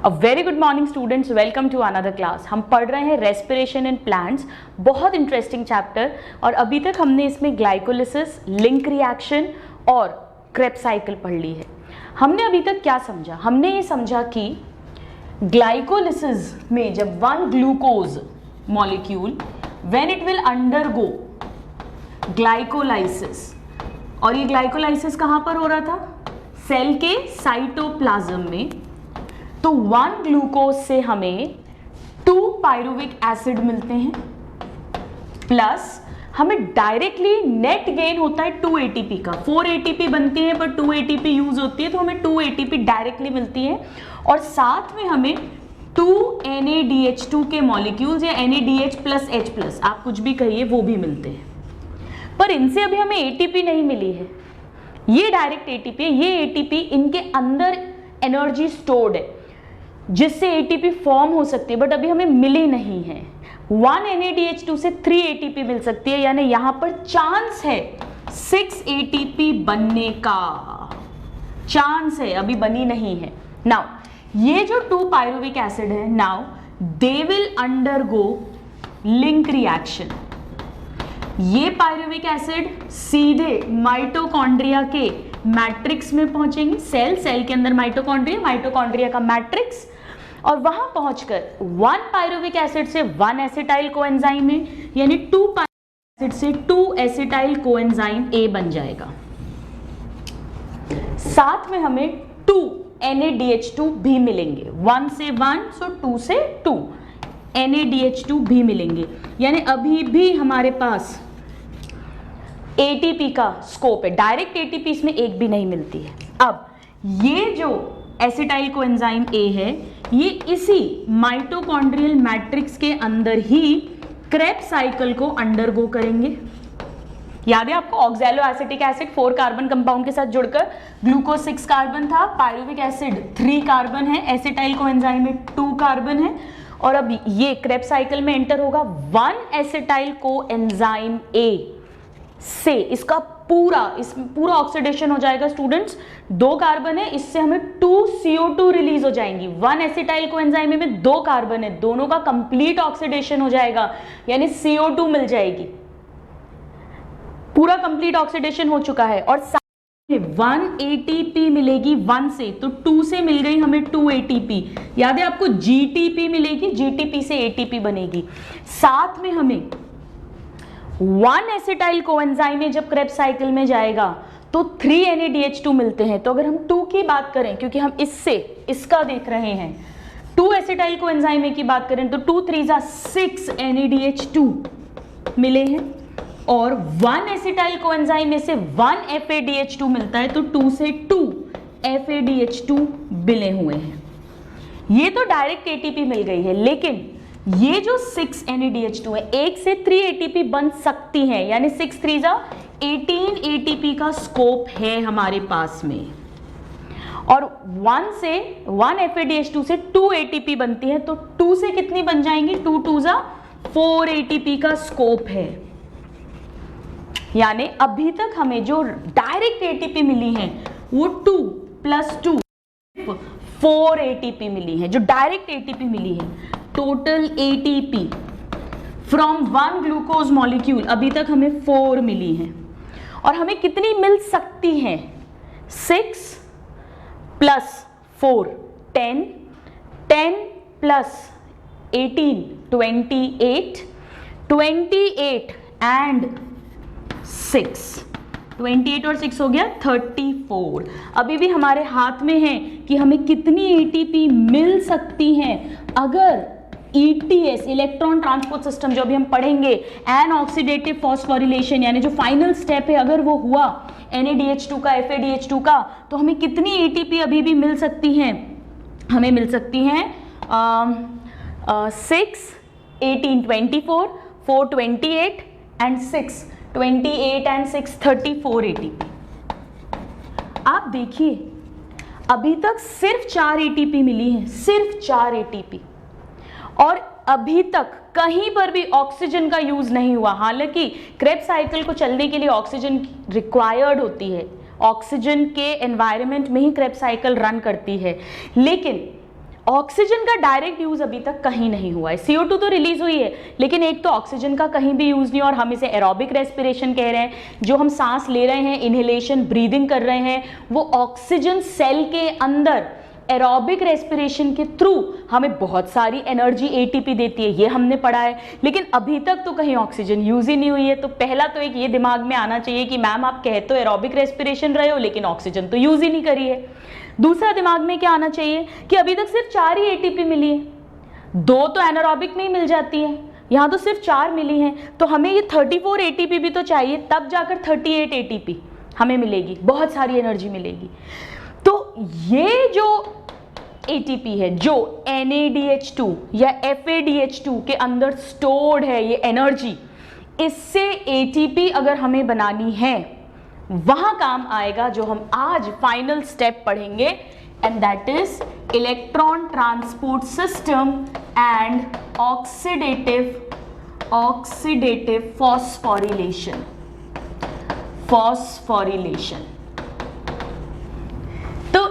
A very good morning students, welcome to another class. हम पढ़ रहे हैं रेस्पिरेशन इन प्लांट्स, बहुत इंटरेस्टिंग चैप्टर। और अभी तक हमने इसमें ग्लाइकोलिसिस, लिंक रिएक्शन और क्रेब्स साइकिल पढ़ ली है। हमने अभी तक क्या समझा? हमने ये समझा कि ग्लाइकोलिसिस में जब one glucose molecule when it will undergo glycolysis, और ये ग्लाइकोलाइसिस कहाँ पर हो रहा था? सेल के साइटोप्लाज्म में। तो वन ग्लूकोज से हमें 2 पायरुविक एसिड मिलते हैं, प्लस हमें डायरेक्टली नेट गेन होता है 2 एटीपी का। 4 एटीपी बनती है पर 2 एटीपी यूज होती है, तो हमें 2 एटीपी डायरेक्टली मिलती है। और साथ में हमें 2 NADH2 के मॉलिक्यूल्स या NADH प्लस H प्लस, आप कुछ भी कहिए, वो भी मिलते हैं। पर इनसे अभी हमें एटीपी नहीं मिली है, ये डायरेक्ट एटीपी है। ये एटीपी इनके अंदर एनर्जी स्टोर्ड है जिससे एटीपी फॉर्म हो सकती है, बट अभी हमें मिली नहीं है। 1 NADH2 से 3 एटीपी मिल सकती है, यानी यहां पर चांस है 6 एटीपी बनने का चांस है, अभी बनी नहीं है। नाउ ये जो 2 पायरुविक एसिड है, now they will undergo link reaction. ये पायरुविक एसिड सीधे माइटोकॉन्ड्रिया के मैट्रिक्स में पहुंचेंगे। सेल के अंदर माइटोकॉन्ड्रिया का मैट्रिक्स, और वहां पहुंचकर 1 पायरुविक एसिड से 1 एसिटाइल कोएंजाइम है, यानी 2 पायरुविक एसिड से 2 एसिटाइल कोएंजाइम A बन जाएगा। साथ में हमें 2 NADH2 भी मिलेंगे। 1 से 1, सो 2 से 2 NADH2 भी मिलेंगे, यानी अभी भी हमारे पास एटीपी का स्कोप है। डायरेक्ट एटीपी इसमें एक भी नहीं मिलती है। अब ये जो एसिटाइल कोएंजाइम A है, ये इसी माइटोकॉन्ड्रियल मैट्रिक्स के अंदर ही क्रेब्स साइकिल को अंडरगो करेंगे। याद है आपको, oxalo acetic acid 4 carbon compound के साथ जुड़कर ग्लूकोज 6 कार्बन था, पायरुविक एसिड 3 कार्बन है, एसिटाइल कोएंजाइम में 2 कार्बन है। और अब ये क्रेब्स साइकिल में एंटर होगा 1 एसिटाइल कोएंजाइम A से इसका पूरा ऑक्सीडेशन हो जाएगा। स्टूडेंट्स, 2 कार्बन है, इससे हमें 2 CO2 रिलीज हो जाएंगी। 1 एसिटाइल कोएंजाइम में 2 कार्बन है, दोनों का कंप्लीट ऑक्सीडेशन हो जाएगा, यानी CO2 मिल जाएगी। पूरा कंप्लीट ऑक्सीडेशन हो चुका है। और 1 ATP मिलेगी 1 से, तो 2 से मिल गई हमें 2 ATP। याद है आपको, GTP मिलेगी, GTP से ATP बनेगी। साथ में हमें 1 एसिटाइल कोएंजाइम में जब क्रेब्स साइकिल में जाएगा तो 3 NADH2 मिलते हैं। तो अगर हम 2 की बात करें, क्योंकि हम इसका देख रहे हैं, 2 एसिटाइल कोएंजाइम की बात करें तो 2 3 6 NADH2 मिले हैं, और 1 एसिटाइल कोएंजाइम में से 1 FADH2 मिलता है, तो 2 से 2 FADH2 मिले हुए हैं। ये तो डायरेक्ट एटीपी मिल गई है, लेकिन ये जो 6 NADH2 है, 1 से 3 एटीपी बन सकती है, यानी 6 3 18 एटीपी का स्कोप है हमारे पास में। और 1 FADH2 से 2 एटीपी बनती है, तो 2 से कितनी बन जाएंगी? 2 2 4 एटीपी का स्कोप है। यानी अभी तक हमें जो डायरेक्ट एटीपी मिली है वो 2 + 2 4 एटीपी मिली है, जो डायरेक्ट एटीपी मिली है। Total ATP from 1 glucose molecule अभी तक हमें 4 मिली है। और हमें कितनी मिल सकती हैं? 6 + 4 10, 10 + 18 28, 28 एंड 6, 28 और 6 हो गया 34। अभी भी हमारे हाथ में है कि हमें कितनी एटीपी मिल सकती हैं अगर ETS, इलेक्ट्रॉन ट्रांसपोर्ट सिस्टम, जो अभी हम पढ़ेंगे, एन ऑक्सीडेटिव फॉस्फोरिलेशन, यानी जो फाइनल स्टेप है, अगर वो हुआ NADH2 का, FADH2 का, तो हमें कितनी एटीपी अभी भी मिल सकती हैं? हमें मिल सकती हैं 6 18 24, 4 28 एंड 6 28 एंड 6 34 एटीपी। आप देखिए, अभी तक सिर्फ 4 एटीपी मिली है, सिर्फ 4 एटीपी, और अभी तक कहीं पर भी ऑक्सीजन का यूज नहीं हुआ। हालांकि क्रेब्स साइकिल को चलने के लिए ऑक्सीजन रिक्वायर्ड होती है, ऑक्सीजन के एनवायरनमेंट में ही क्रेब्स साइकिल रन करती है, लेकिन ऑक्सीजन का डायरेक्ट यूज अभी तक कहीं नहीं हुआ है। CO2 तो रिलीज हुई है, लेकिन एक तो ऑक्सीजन का कहीं भी यूज नहीं, और हम इसे एरोबिक रेस्पिरेशन कह रहे हैं। जो हम सांस ले रहे हैं, इनहेलेशन, ब्रीदिंग कर रहे हैं, वो ऑक्सीजन सेल के अंदर एरोबिक रेस्पिरेशन के थ्रू हमें बहुत सारी एनर्जी ATP देती है, ये हमने पढ़ा है। लेकिन अभी तक तो कहीं ऑक्सीजन यूज ही नहीं हुई है। तो पहला तो एक ये दिमाग में आना चाहिए कि मैम आप कह तो एरोबिक रेस्पिरेशन रहे हो, लेकिन ऑक्सीजन तो यूज ही नहीं करी है। दूसरा दिमाग में क्या आना चाहिए कि अभी तक सिर्फ 4 ही ATP मिली है, 2 तो एनारोबिक में ही मिल जाती है, यहाँ तो सिर्फ 4 मिली हैं। तो हमें ये 34 ATP भी तो चाहिए, तब जाकर 38 ATP हमें मिलेगी, बहुत सारी एनर्जी मिलेगी। तो ये जो ATP है, जो NADH2 या FADH2 के अंदर स्टोर्ड है, ये एनर्जी, इससे ATP अगर हमें बनानी है, वहां काम आएगा जो हम आज फाइनल स्टेप पढ़ेंगे, and that is electron transport system and oxidative phosphorylation. तो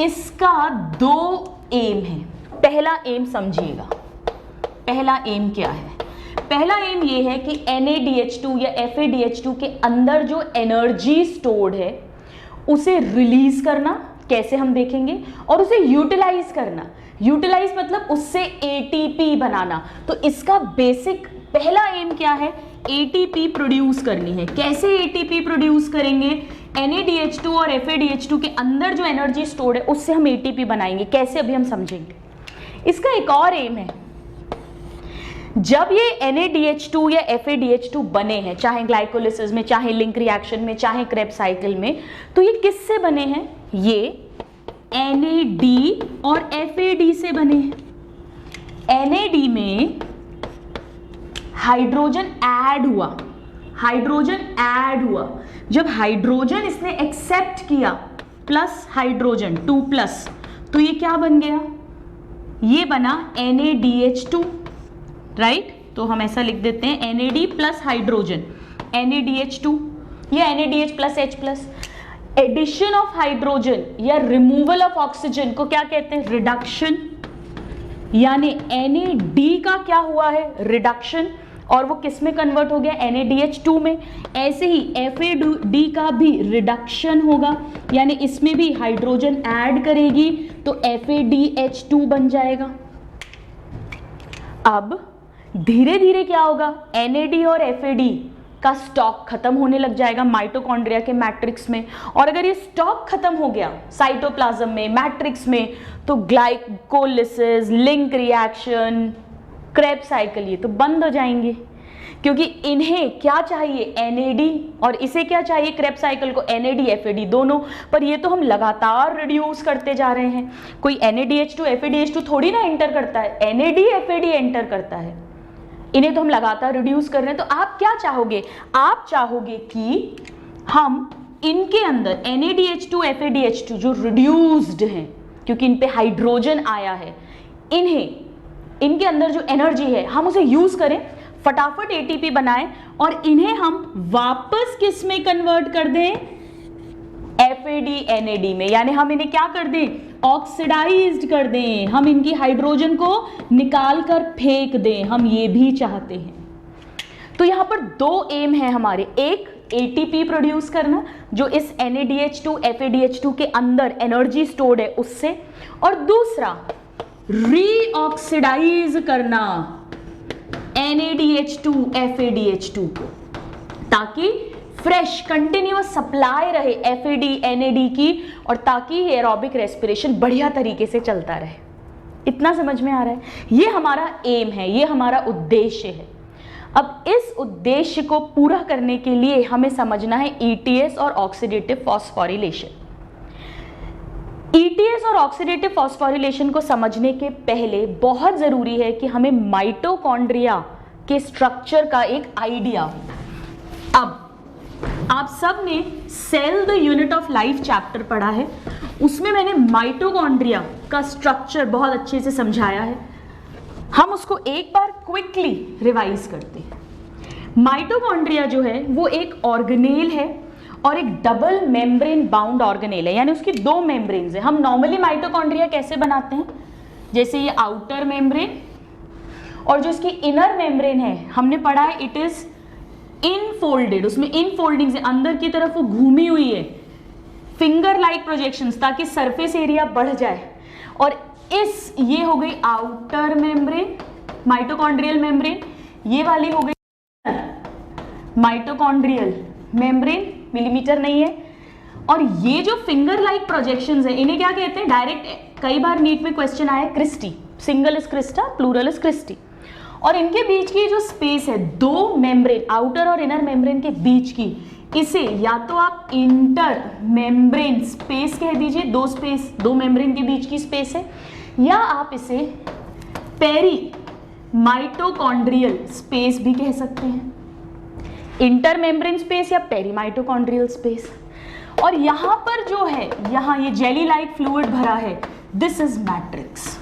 इसका 2 एम है। पहला एम समझिएगा, पहला एम क्या है? पहला एम ये है कि NADH2 या FADH2 के अंदर जो एनर्जी स्टोर्ड है उसे रिलीज करना, कैसे हम देखेंगे, और उसे यूटिलाइज करना। यूटिलाइज मतलब उससे ATP बनाना। तो इसका बेसिक पहला एम क्या है? ATP प्रोड्यूस करनी है। कैसे ATP प्रोड्यूस करेंगे? NADH2 और FADH2 के अंदर जो एनर्जी स्टोर्ड है उससे हम ATP बनाएंगे। कैसे, अभी हम समझेंगे। इसका एक और एम है, जब ये NADH2 या FADH2 बने हैं, चाहे ग्लाइकोलिसिस में, चाहे लिंक रिएक्शन में, चाहे क्रेब्स साइकिल में, तो ये किससे बने हैं? ये NAD और FAD से बने हैं। NAD में हाइड्रोजन ऐड हुआ, जब हाइड्रोजन इसने एक्सेप्ट किया प्लस हाइड्रोजन 2+, तो ये क्या बन गया? ये बना NADH2, राइट? तो हम ऐसा लिख देते हैं NAD प्लस हाइड्रोजन, NADH2 या NADH plus H+। Addition of hydrogen या रिमूवल ऑफ ऑक्सीजन को क्या कहते हैं? रिडक्शन। यानी NAD का क्या हुआ है? रिडक्शन, और वो किस में कन्वर्ट हो गया? NADH2 में। ऐसे ही FAD का भी रिडक्शन होगा, यानी इसमें भी हाइड्रोजन ऐड करेगी तो FADH2 बन जाएगा। अब धीरे धीरे क्या होगा? NAD और FAD का स्टॉक खत्म होने लग जाएगा माइटोकॉन्ड्रिया के मैट्रिक्स में, और अगर ये स्टॉक खत्म हो गया साइटोप्लाज्म में, मैट्रिक्स में, तो glycolysis, link reaction, Krebs cycle, ये तो बंद हो जाएंगे। क्योंकि इन्हें क्या चाहिए? NAD, और इसे क्या चाहिए? क्रेब्स साइकिल को NAD FAD दोनों। पर ये तो हम लगातार रिड्यूस करते जा रहे हैं। कोई NADH2 FADH2 थोड़ी ना एंटर करता है, NAD FAD एंटर करता है। इन्हें तो हम लगातार रिड्यूस कर रहे हैं। तो आप क्या चाहोगे? आप चाहोगे कि हम इनके अंदर NADH2 FADH2 जो रिड्यूस्ड हैं, क्योंकि इन पे हाइड्रोजन आया है, इनके अंदर जो एनर्जी है हम उसे यूज करें, फटाफट ATP बनाएं, और इन्हें हम वापस किस में कन्वर्ट कर दें? FAD NAD में। यानी हम इन्हें क्या कर दें? ऑक्सीडाइज्ड कर दें, हम इनकी हाइड्रोजन को निकाल कर फेंक दें, हम ये भी चाहते हैं। तो यहां पर 2 एम है हमारे, एक ATP प्रोड्यूस करना जो इस NADH2 FADH2 के अंदर एनर्जी स्टोर्ड है उससे, और दूसरा रीऑक्सीडाइज करना NADH2 FADH2 को, ताकि फ्रेश कंटिन्यूअस सप्लाई रहे FAD NAD की, और ताकि एरोबिक रेस्पिरेशन बढ़िया तरीके से चलता रहे। इतना समझ में आ रहा है? ये हमारा एम है, ये हमारा उद्देश्य है। अब इस उद्देश्य को पूरा करने के लिए हमें समझना है ETS और ऑक्सीडेटिव फॉस्फोरिलेशन। ETS और ऑक्सीडेटिव फॉस्फोरिलेशन को समझने के पहले बहुत जरूरी है कि हमें माइटोकॉन्ड्रिया के स्ट्रक्चर का एक आइडिया हो। अब आप सब ने cell the unit of life chapter पढ़ा है, उसमें मैंने माइटोकॉन्ड्रिया का स्ट्रक्चर बहुत अच्छे से समझाया है। हम उसको एक बार क्विकली रिवाइज करते हैं। माइटोकॉन्ड्रिया जो है वो एक ऑर्गेनेल है और एक डबल मेम्ब्रेन बाउंड ऑर्गेनेल है, यानी उसकी 2 मेम्ब्रेन्स है। हम नॉर्मली माइटोकॉन्ड्रिया कैसे बनाते हैं? जैसे ये आउटर मेम्ब्रेन, और जो इसकी इनर मेम्ब्रेन है हमने पढ़ा है इट इज इनफोल्डेड, उसमें इनफोल्डिंग से अंदर की तरफ वो घूमी हुई है, फिंगर लाइक प्रोजेक्शंस, ताकि सरफेस एरिया बढ़ जाए। और ये हो गई आउटर मेम्ब्रेन, माइटोकॉन्ड्रियल मेम्ब्रेन, ये वाली हो गई माइटोकॉन्ड्रियल मेम्ब्रेन, मिलीमीटर नहीं है। और ये जो फिंगर लाइक प्रोजेक्शंस है इन्हें क्या कहते हैं, डायरेक्ट कई बार नीट में क्वेश्चन आया cristae, singular is crista, plural is cristae. और इनके बीच की जो स्पेस है दो मेम्ब्रेन, आउटर और इनर मेम्ब्रेन के बीच की, इसे या तो आप इंटर मेम्ब्रेन स्पेस कह दीजिए, दो मेम्ब्रेन के बीच की स्पेस है, या आप इसे पेरी माइटोकॉन्ड्रियल स्पेस भी कह सकते हैं, इंटर मेम्ब्रेन स्पेस या पेरी माइटोकॉन्ड्रियल स्पेस। और यहां पर जो है, यहां ये जेली लाइक फ्लूइड भरा है, दिस इज मैट्रिक्स।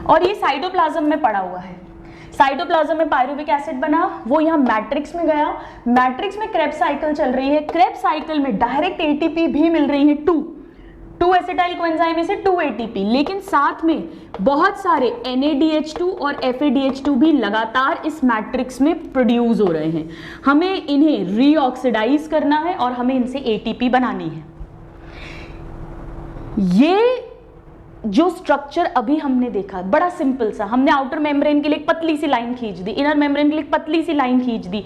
और ये साइटोप्लाज्म में पड़ा हुआ है, साइटोप्लाज्म में पायरुविक एसिड बना, वो यहाँ मैट्रिक्स में गया, मैट्रिक्स में क्रेब्स साइकिल चल रही है, क्रेब्स साइकिल में डायरेक्ट एटीपी भी मिल रही है, 2 एसिटाइल कोएंजाइम में से 2 एटीपी, लेकिन साथ में बहुत सारे NADH2 और FADH2 भी लगातार इस मैट्रिक्स में प्रोड्यूस हो रहे हैं। हमें इन्हें रीऑक्सीडाइज करना है और हमें इनसे एटीपी बनानी है। ये जो स्ट्रक्चर अभी हमने देखा बड़ा सिंपल सा, हमने आउटर मेम्ब्रेन के लिए एक पतली सी लाइन खींच दी, इनर मेम्ब्रेन के लिए एक पतली सी लाइन खींच दी।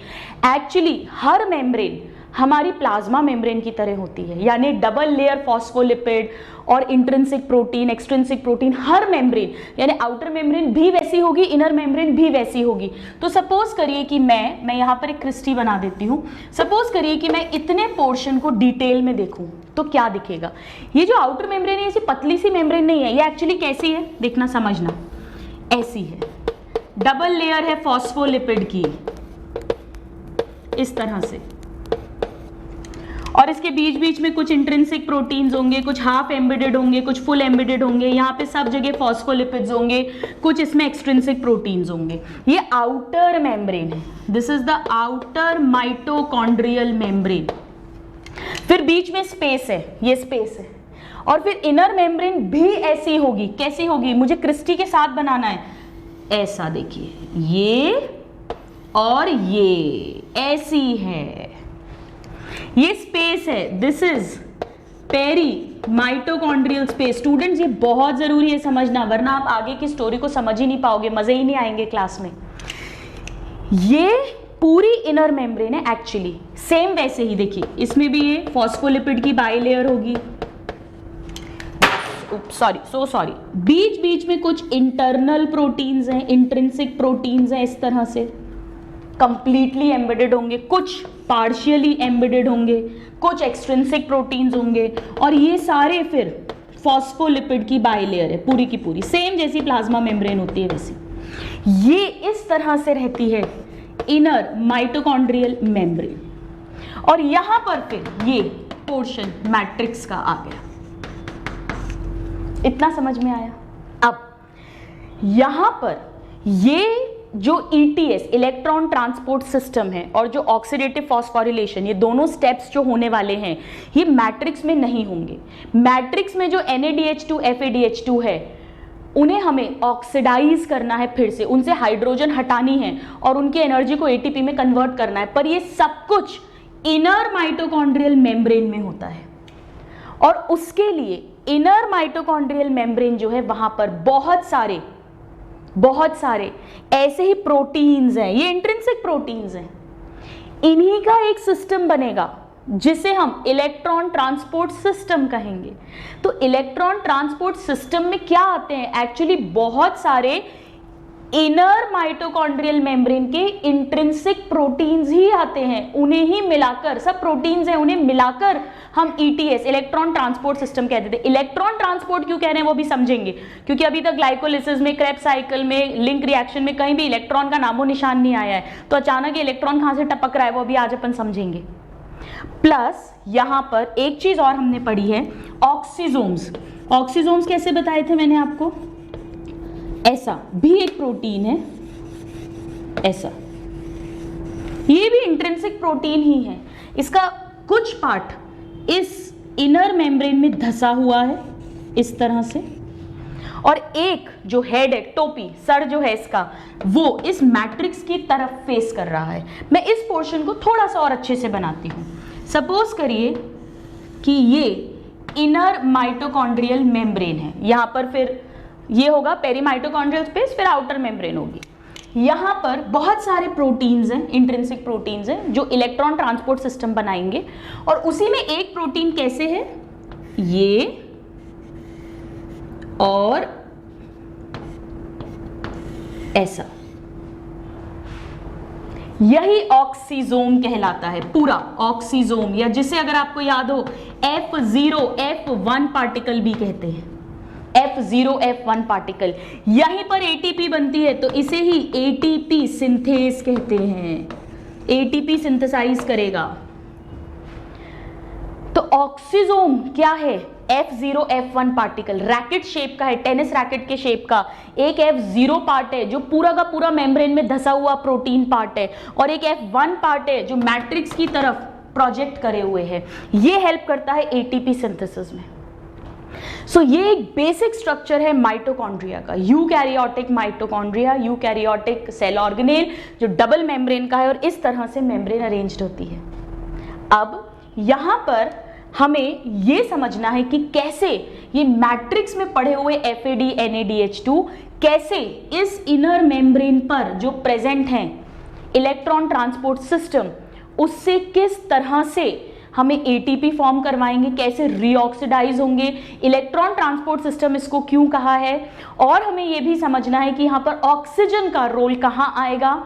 एक्चुअली हर मेम्ब्रेन हमारी प्लाज्मा मेम्ब्रेन की तरह होती है, यानी डबल लेयर फॉस्फोलिपिड और इंट्रिंसिक प्रोटीन, एक्सट्रिंसिक प्रोटीन, हर मेम्ब्रेन, यानी आउटर मेम्ब्रेन भी वैसी होगी, इनर मेम्ब्रेन भी वैसी होगी। तो सपोज करिए कि मैं यहाँ पर एक क्रिस्टी बना देती हूँ, सपोज करिए कि मैं इतने पोर्शन को डिटेल में देखूँ तो क्या दिखेगा। ये जो आउटर मेम्ब्रेन है, ऐसी पतली सी मेम्ब्रेन नहीं है, ये एक्चुअली कैसी है देखना समझना, ऐसी है, डबल लेयर है फॉस्फोलिपिड की इस तरह से, और इसके बीच बीच में कुछ इंट्रिंसिक प्रोटीन्स होंगे, कुछ हाफ एम्बेडेड होंगे, कुछ फुल एम्बेडेड होंगे, यहाँ पे सब जगह फॉस्फोलिपिड्स होंगे, कुछ इसमें एक्सट्रिंसिक प्रोटीन्स होंगे। ये आउटर मेम्ब्रेन है, this is the outer mitochondrial membrane. फिर बीच में स्पेस है, ये स्पेस है, और फिर इनर मेम्ब्रेन भी ऐसी होगी, कैसी होगी, मुझे क्रिस्टी के साथ बनाना है, ऐसा देखिए, ये और ये ऐसी है, ये स्पेस है, this is perimitochondrial space. Students ये बहुत जरूरी है समझना, वरना आप आगे की स्टोरी को समझ ही नहीं पाओगे, मजे ही नहीं आएंगे क्लास में। ये पूरी इनर मेम्ब्रेन है एक्चुअली, सेम वैसे ही देखिए, इसमें भी ये फॉस्फोलिपिड की बाइलेयर होगी, सॉरी, बीच बीच में कुछ इंटरनल प्रोटीन्स हैं, इंट्रिंसिक प्रोटीन्स हैं, इस तरह से कंप्लीटली एम्बेडेड होंगे, कुछ पार्शियली एम्बेडेड होंगे, कुछ एक्सट्रिंसिक प्रोटीन्स होंगे, और ये सारे फिर फॉस्फोलिपिड की बाइलेयर है पूरी की पूरी, सेम जैसी प्लाज्मा मेम्ब्रेन होती है वैसी। ये इस तरह से रहती है इनर माइटोकॉन्ड्रियल मेम्ब्रेन। और यहां पर फिर ये पोर्शन मैट्रिक्स का आ गया, इतना समझ में आया। अब यहां पर ये जो ETS इलेक्ट्रॉन ट्रांसपोर्ट सिस्टम है और जो ऑक्सीडेटिव फॉस्फोरिलेशन, ये दोनों स्टेप्स जो होने वाले हैं ये मैट्रिक्स में नहीं होंगे। मैट्रिक्स में जो NADH2 FADH2 है उन्हें हमें ऑक्सीडाइज करना है, फिर से उनसे हाइड्रोजन हटानी है और उनकी एनर्जी को ATP में कन्वर्ट करना है, पर ये सब कुछ इनर माइटोकॉन्ड्रियल मेम्ब्रेन में होता है। और उसके लिए इनर माइटोकॉन्ड्रियल मेम्ब्रेन जो है वहां पर बहुत सारे ऐसे ही प्रोटीन्स हैं, ये इंट्रिंसिक प्रोटीन्स हैं, इन्हीं का एक सिस्टम बनेगा जिसे हम इलेक्ट्रॉन ट्रांसपोर्ट सिस्टम कहेंगे। तो इलेक्ट्रॉन ट्रांसपोर्ट सिस्टम में क्या आते हैं, एक्चुअली बहुत सारे इनर माइटोकॉन्ड्रियल मेम्ब्रेन के इंट्रिंसिक प्रोटीन्स ही आते हैं, उन्हें ही मिलाकर, सब प्रोटीन्स हैं, उन्हें मिलाकर हम ETS इलेक्ट्रॉन ट्रांसपोर्ट सिस्टम कहते थे। इलेक्ट्रॉन ट्रांसपोर्ट क्यों कह रहे हैं वो भी समझेंगे, क्योंकि अभी तक ग्लाइकोलिसिस में, क्रेब्स साइकिल में, लिंक रिएक्शन में कहीं भी इलेक्ट्रॉन का नामो निशान नहीं आया है, तो अचानक इलेक्ट्रॉन कहां से टपक रहा है वो अभी आज अपन समझेंगे। प्लस यहां पर एक चीज और हमने पढ़ी है, ऑक्सीजोम्स। ऑक्सीजोम्स कैसे बताए थे मैंने आपको, ऐसा भी एक प्रोटीन है, ऐसा, ये भी इंट्रिंसिक प्रोटीन ही है, इसका कुछ पार्ट इस इनर मेम्ब्रेन में धंसा हुआ है इस तरह से, और एक जो हेड है, टोपी, सर जो है इसका, वो इस मैट्रिक्स की तरफ फेस कर रहा है। मैं इस पोर्शन को थोड़ा सा और अच्छे से बनाती हूँ। सपोज करिए कि ये इनर माइटोकॉन्ड्रियल मेम्ब्रेन है, यहाँ पर फिर ये होगा पेरीमाइटोकॉन्ड्रियल स्पेस, फिर आउटर मेम्ब्रेन होगी। यहाँ पर बहुत सारे प्रोटीन्स हैं, इंट्रिंसिक प्रोटीन्स हैं जो इलेक्ट्रॉन ट्रांसपोर्ट सिस्टम बनाएंगे, और उसी में एक प्रोटीन कैसे है, ये और ऐसा, यही ऑक्सीजोम कहलाता है, पूरा ऑक्सीजोम, या जिसे अगर आपको याद हो F0 F1 पार्टिकल भी कहते हैं, F0 F1 पार्टिकल। यहीं पर एटीपी बनती है, तो इसे ही एटीपी सिंथेस कहते हैं, एटीपी सिंथेसाइज करेगा। तो ऑक्सीजोम क्या है, F0 F1 particle, racket shape का है, टेनिस रैकेट के शेप का। एक F0 पार्ट है जो पूरा का पूरा मेम्ब्रेन में धसा हुआ प्रोटीन पार्ट है, और एक F1 पार्ट है जो मैट्रिक्स की तरफ प्रोजेक्ट करे हुए है। ये हेल्प करता है एटीपी सिंथेसिस में। सो ये एक बेसिक स्ट्रक्चर है माइटोकॉन्ड्रिया का, eukaryotic mitochondria, eukaryotic cell organelle जो डबल मेम्ब्रेन का है, और इस तरह से मेम्ब्रेन अरेंज्ड होती है। अब यहां पर हमें यह समझना है कि कैसे ये मैट्रिक्स में पड़े हुए FAD NADH2 कैसे इस इनर मेम्ब्रेन पर जो प्रेजेंट हैं इलेक्ट्रॉन ट्रांसपोर्ट सिस्टम, उससे किस तरह से हमें ATP फॉर्म करवाएंगे, कैसे रीऑक्सीडाइज होंगे, इलेक्ट्रॉन ट्रांसपोर्ट सिस्टम इसको क्यों कहा है, और हमें यह भी समझना है कि यहाँ पर ऑक्सीजन का रोल कहाँ आएगा।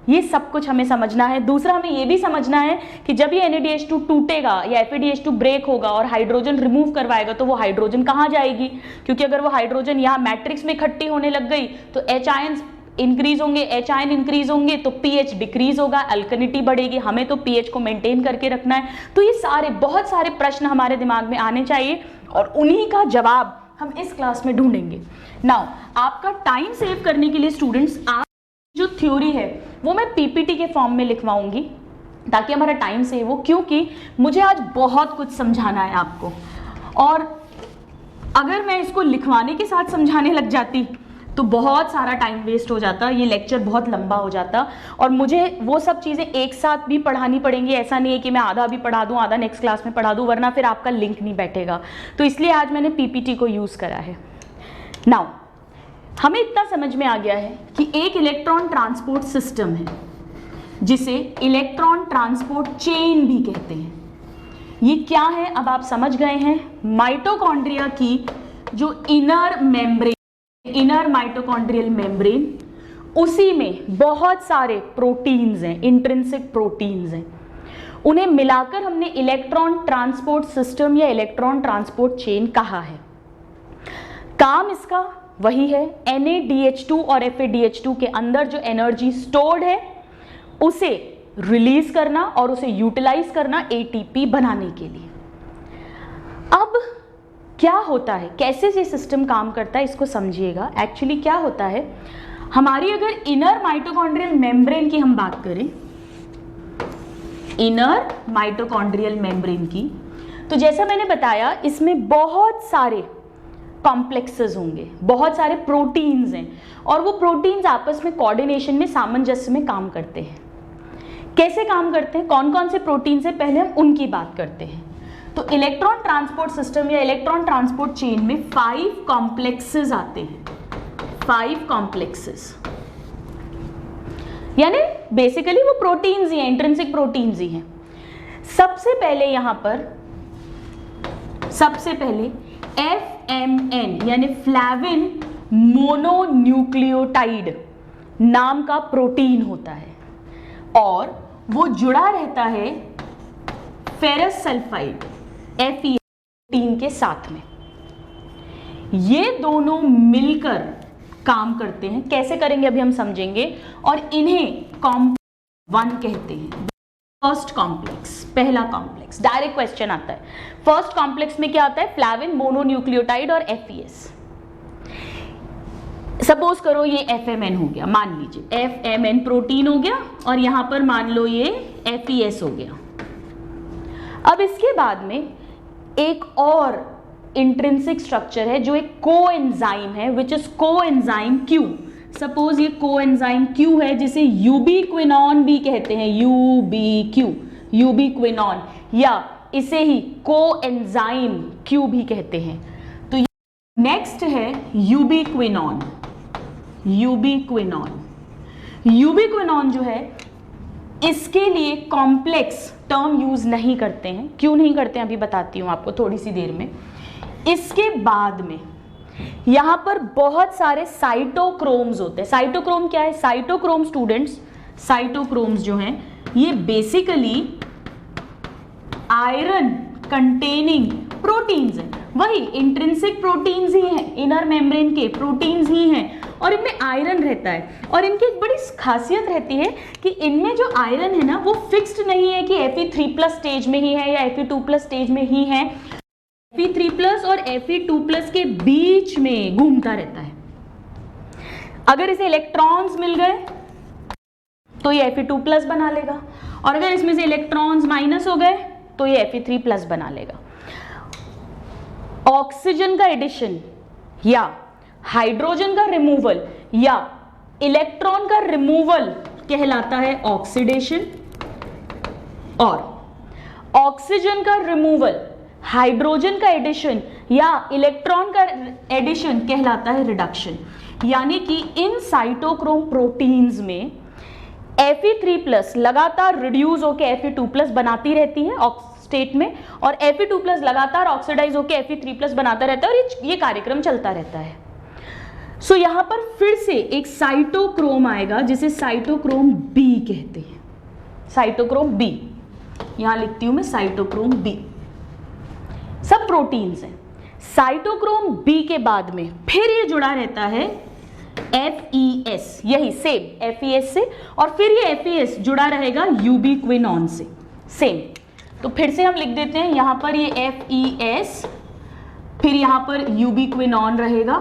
ये सब कुछ हमें समझना है। दूसरा, हमें ये भी समझना है कि जब ये NADH2 टूटेगा या FADH2 ब्रेक होगा और हाइड्रोजन रिमूव करवाएगा, तो वो हाइड्रोजन कहाँ जाएगी, क्योंकि अगर वो हाइड्रोजन यहाँ मैट्रिक्स में इकट्ठी होने लग गई तो H आयंस इंक्रीज होंगे, H आयन इंक्रीज होंगे तो pH डिक्रीज होगा, अल्कनिटी बढ़ेगी, हमें तो pH को मेंटेन करके रखना है। तो ये सारे बहुत सारे प्रश्न हमारे दिमाग में आने चाहिए, और उन्हीं का जवाब हम इस क्लास में ढूंढेंगे। नाउ, आपका टाइम सेव करने के लिए स्टूडेंट्स, आप जो थ्योरी है वो मैं PPT के फॉर्म में लिखवाऊंगी ताकि हमारा टाइम सेव हो, क्योंकि मुझे आज बहुत कुछ समझाना है आपको, और अगर मैं इसको लिखवाने के साथ समझाने लग जाती तो बहुत सारा टाइम वेस्ट हो जाता, ये लेक्चर बहुत लंबा हो जाता, और मुझे वो सब चीज़ें एक साथ भी पढ़ानी पड़ेंगी। ऐसा नहीं है कि मैं आधा भी पढ़ा दूँ, आधा नेक्स्ट क्लास में पढ़ा दूँ, वरना फिर आपका लिंक नहीं बैठेगा। तो इसलिए आज मैंने PPT को यूज़ करा है। नाउ, हमें इतना समझ में आ गया है कि एक इलेक्ट्रॉन ट्रांसपोर्ट सिस्टम है जिसे इलेक्ट्रॉन ट्रांसपोर्ट चेन भी कहते हैं। ये क्या है, अब आप समझ गए हैं। माइटोकॉन्ड्रिया की जो inner membrane, inner mitochondrial membrane, उसी में बहुत सारे प्रोटीन्स हैं, इंट्रिंसिक प्रोटीन्स हैं। उन्हें मिलाकर हमने इलेक्ट्रॉन ट्रांसपोर्ट सिस्टम या इलेक्ट्रॉन ट्रांसपोर्ट चेन कहा है। काम इसका वही है, NADH2 और FADH2 के अंदर जो एनर्जी स्टोर्ड है उसे रिलीज करना और उसे यूटिलाइज करना ATP बनाने के लिए। अब क्या होता है, कैसे ये सिस्टम काम करता है, इसको समझिएगा। एक्चुअली क्या होता है, हमारी अगर इनर माइटोकॉन्ड्रियल मेम्ब्रेन की हम बात करें, इनर माइटोकॉन्ड्रियल मेम्ब्रेन की, तो जैसा मैंने बताया इसमें बहुत सारे कॉम्प्लेक्सेस होंगे, बहुत सारे प्रोटीन्स हैं, और वो प्रोटीन्स आपस में कोऑर्डिनेशन में, सामंजस्य में काम करते हैं। कैसे काम करते हैं, कौन कौन से प्रोटीन्स हैं, पहले हम उनकी बात करते हैं। तो इलेक्ट्रॉन ट्रांसपोर्ट सिस्टम या इलेक्ट्रॉन ट्रांसपोर्ट चेन में 5 कॉम्प्लेक्सेस आते हैं, 5 कॉम्प्लेक्सेस, यानी बेसिकली वो प्रोटीन्स ही हैं, इंट्रिंसिक प्रोटीन्स ही हैं। सबसे पहले यहां पर FMN यानी फ्लैविन मोनोन्यूक्लियोटाइड नाम का प्रोटीन होता है, और वो जुड़ा रहता है फेरस सल्फाइड Fe प्रोटीन के साथ में। ये दोनों मिलकर काम करते हैं। कैसे करेंगे अभी हम समझेंगे, और इन्हें कॉम्प्लेक्स 1 कहते हैं। फर्स्ट कॉम्प्लेक्स, पहला कॉम्प्लेक्स, डायरेक्ट क्वेश्चन आता है। फर्स्ट कॉम्प्लेक्स में क्या आता है, फ्लैविन मोनोन्यूक्लियोटाइड और FES। सपोज करो ये FMN हो गया, मान लीजिए FMN प्रोटीन हो गया, और यहां पर मान लो ये FES हो गया। अब इसके बाद में एक और इंट्रिंसिक स्ट्रक्चर है जो एक कोएंजाइम है, which is coenzyme Q. Suppose ये कोएंजाइम क्यू है जिसे यूबीक्विनॉन भी कहते हैं, यूबीक्यू, यूबीक्विनॉन, या इसे ही कोएंजाइम क्यू भी कहते हैं। तो नेक्स्ट है यूबीक्विनॉन। यूबीक्विनॉन, यूबीक्विनॉन जो है इसके लिए कॉम्प्लेक्स टर्म यूज नहीं करते हैं। क्यों नहीं करते हैं अभी बताती हूं आपको थोड़ी सी देर में। इसके बाद में यहां पर बहुत सारे साइटोक्रोम्स होते हैं। साइटोक्रोम क्या है? साइटोक्रोम स्टूडेंट्स, साइटोक्रोम्स जो हैं ये बेसिकली आयरन कंटेनिंग प्रोटीन्स हैं। वही इंट्रिंसिक प्रोटीन्स ही हैं, इनर मेम्ब्रेन के प्रोटीन्स ही हैं, और इनमें आयरन रहता है। और इनकी एक बड़ी खासियत रहती है कि इनमें जो आयरन है ना वो फिक्स्ड नहीं है कि Fe3+ स्टेज में ही है या Fe2+ स्टेज में ही है। Fe3+ और Fe2+ के बीच में घूमता रहता है। अगर इसे इलेक्ट्रॉन्स मिल गए तो ये Fe2+ बना लेगा, और अगर इसमें से इलेक्ट्रॉन्स माइनस हो गए तो ये Fe3+ बना लेगा। ऑक्सीजन का एडिशन या हाइड्रोजन का रिमूवल या इलेक्ट्रॉन का रिमूवल कहलाता है ऑक्सीडेशन, और ऑक्सीजन का रिमूवल, हाइड्रोजन का एडिशन या इलेक्ट्रॉन का एडिशन कहलाता है रिडक्शन। यानी कि इन साइटोक्रोम प्रोटीन्स में Fe3+ लगातार रिड्यूस होकर Fe2+ बनाती रहती है स्टेट में, और Fe2+ लगातार ऑक्सीडाइज होकर Fe3+ बनाता रहता है, और ये कार्यक्रम चलता रहता है। सो यहां पर फिर से एक साइटोक्रोम आएगा जिसे साइटोक्रोम बी कहते हैं। साइटोक्रोम बी, यहां लिखती हूं मैं साइटोक्रोम बी। सब प्रोटीन्स हैं। साइटोक्रोम बी के बाद में फिर ये जुड़ा रहता है FeS, यही सेम FeS से, और फिर ये FeS जुड़ा रहेगा यूबीक्विनॉन से, सेम। तो फिर से हम लिख देते हैं यहां पर ये FeS, फिर यहां पर यूबीक्विनॉन रहेगा,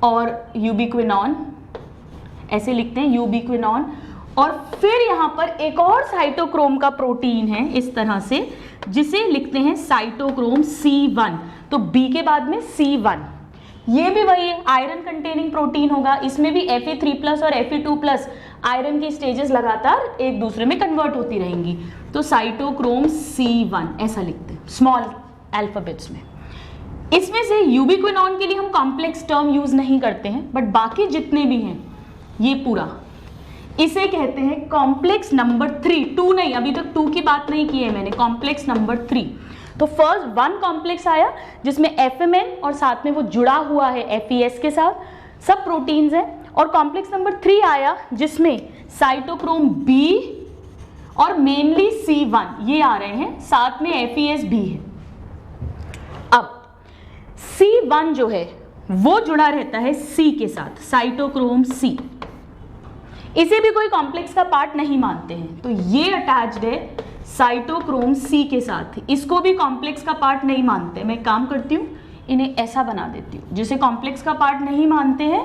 और यूबीक्विनॉन ऐसे लिखते हैं यूबीक्विनॉन, और फिर यहां पर एक और साइटोक्रोम का प्रोटीन है इस तरह से जिसे लिखते हैं साइटोक्रोम C1। तो बी के बाद में C1, ये भी वही आयरन कंटेनिंग प्रोटीन होगा। इसमें भी Fe3+ और Fe2+ आयरन की स्टेजेस लगातार एक दूसरे में कन्वर्ट होती रहेंगी। तो साइटोक्रोम C1 ऐसा लिखते हैं स्मॉल अल्फाबेट्स में। इसमें से यूबीक्विनॉन के लिए हम कॉम्प्लेक्स टर्म यूज नहीं करते हैं, बट बाकी जितने भी हैं ये पूरा, इसे कहते हैं कॉम्प्लेक्स नंबर 3। 2 नहीं, अभी तक 2 की बात नहीं की है मैंने, कॉम्प्लेक्स नंबर 3। तो फर्स्ट 1 कॉम्प्लेक्स आया जिसमें FMN और साथ में वो जुड़ा हुआ है FeS के साथ, सब प्रोटीन्स हैं, और कॉम्प्लेक्स नंबर 3 आया जिसमें साइटोक्रोम B और मेनली C1 ये आ रहे हैं, साथ में FeS भी है। अब C1 जो है वो जुड़ा रहता है C के साथ, साइटोक्रोम C। इसे भी कोई कॉम्प्लेक्स का पार्ट नहीं मानते हैं, तो ये अटैच्ड है साइटोक्रोम C के साथ, इसको भी कॉम्प्लेक्स का पार्ट नहीं मानते। मैं काम करती हूँ, इन्हें ऐसा बना देती हूँ, जिसे कॉम्प्लेक्स का पार्ट नहीं मानते हैं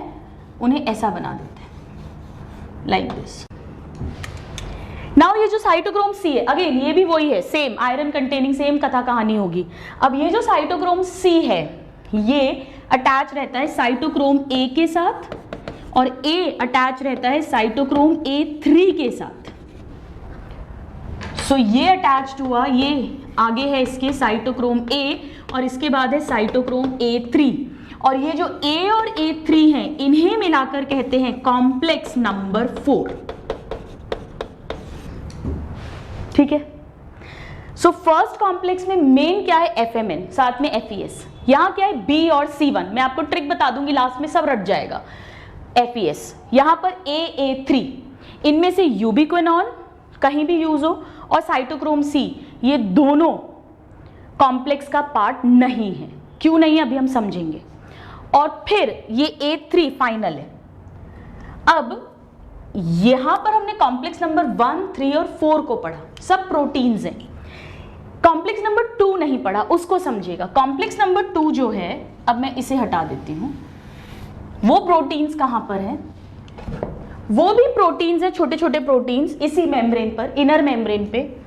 उन्हें ऐसा बना देते हैं, लाइक दिस। नाउ ये जो साइटोक्रोम C है, अगेन ये भी वही है, सेम आयरन कंटेनिंग, सेम कथा कहानी होगी। अब ये जो साइटोक्रोम C है ये अटैच रहता है साइटोक्रोम A के साथ, और A अटैच रहता है साइटोक्रोम A3 के साथ। सो ये अटैच्ड हुआ, ये आगे है इसके साइटोक्रोम A, और इसके बाद है साइटोक्रोम A3, और ये जो A और A3 हैं इन्हें मिलाकर कहते हैं कॉम्प्लेक्स नंबर 4। ठीक है। सो फर्स्ट कॉम्प्लेक्स में मेन क्या है? FMN, साथ में FeS। यहां क्या है? B और C1। मैं आपको ट्रिक बता दूंगी लास्ट में, सब रट जाएगा। FeS यहां पर A3, इनमें से यूबीक्विनॉन कहीं भी यूज हो और साइटोक्रोम C, ये दोनों कॉम्प्लेक्स का पार्ट नहीं है। क्यों नहीं है अभी हम समझेंगे। और फिर ये A3 फाइनल है। अब यहां पर हमने कॉम्प्लेक्स नंबर 1, 3 और 4 को पढ़ा, सब प्रोटीन्स हैं। कॉम्प्लेक्स नंबर 2 नहीं पढ़ा, उसको समझिएगा। कॉम्प्लेक्स नंबर 2 जो है, अब मैं इसे हटा देती हूं। वो प्रोटीन्स कहां पर है? वो भी प्रोटीन्स है, छोटे छोटे प्रोटीन्स इसी मेम्ब्रेन पर, इनर मेम्ब्रेन पे,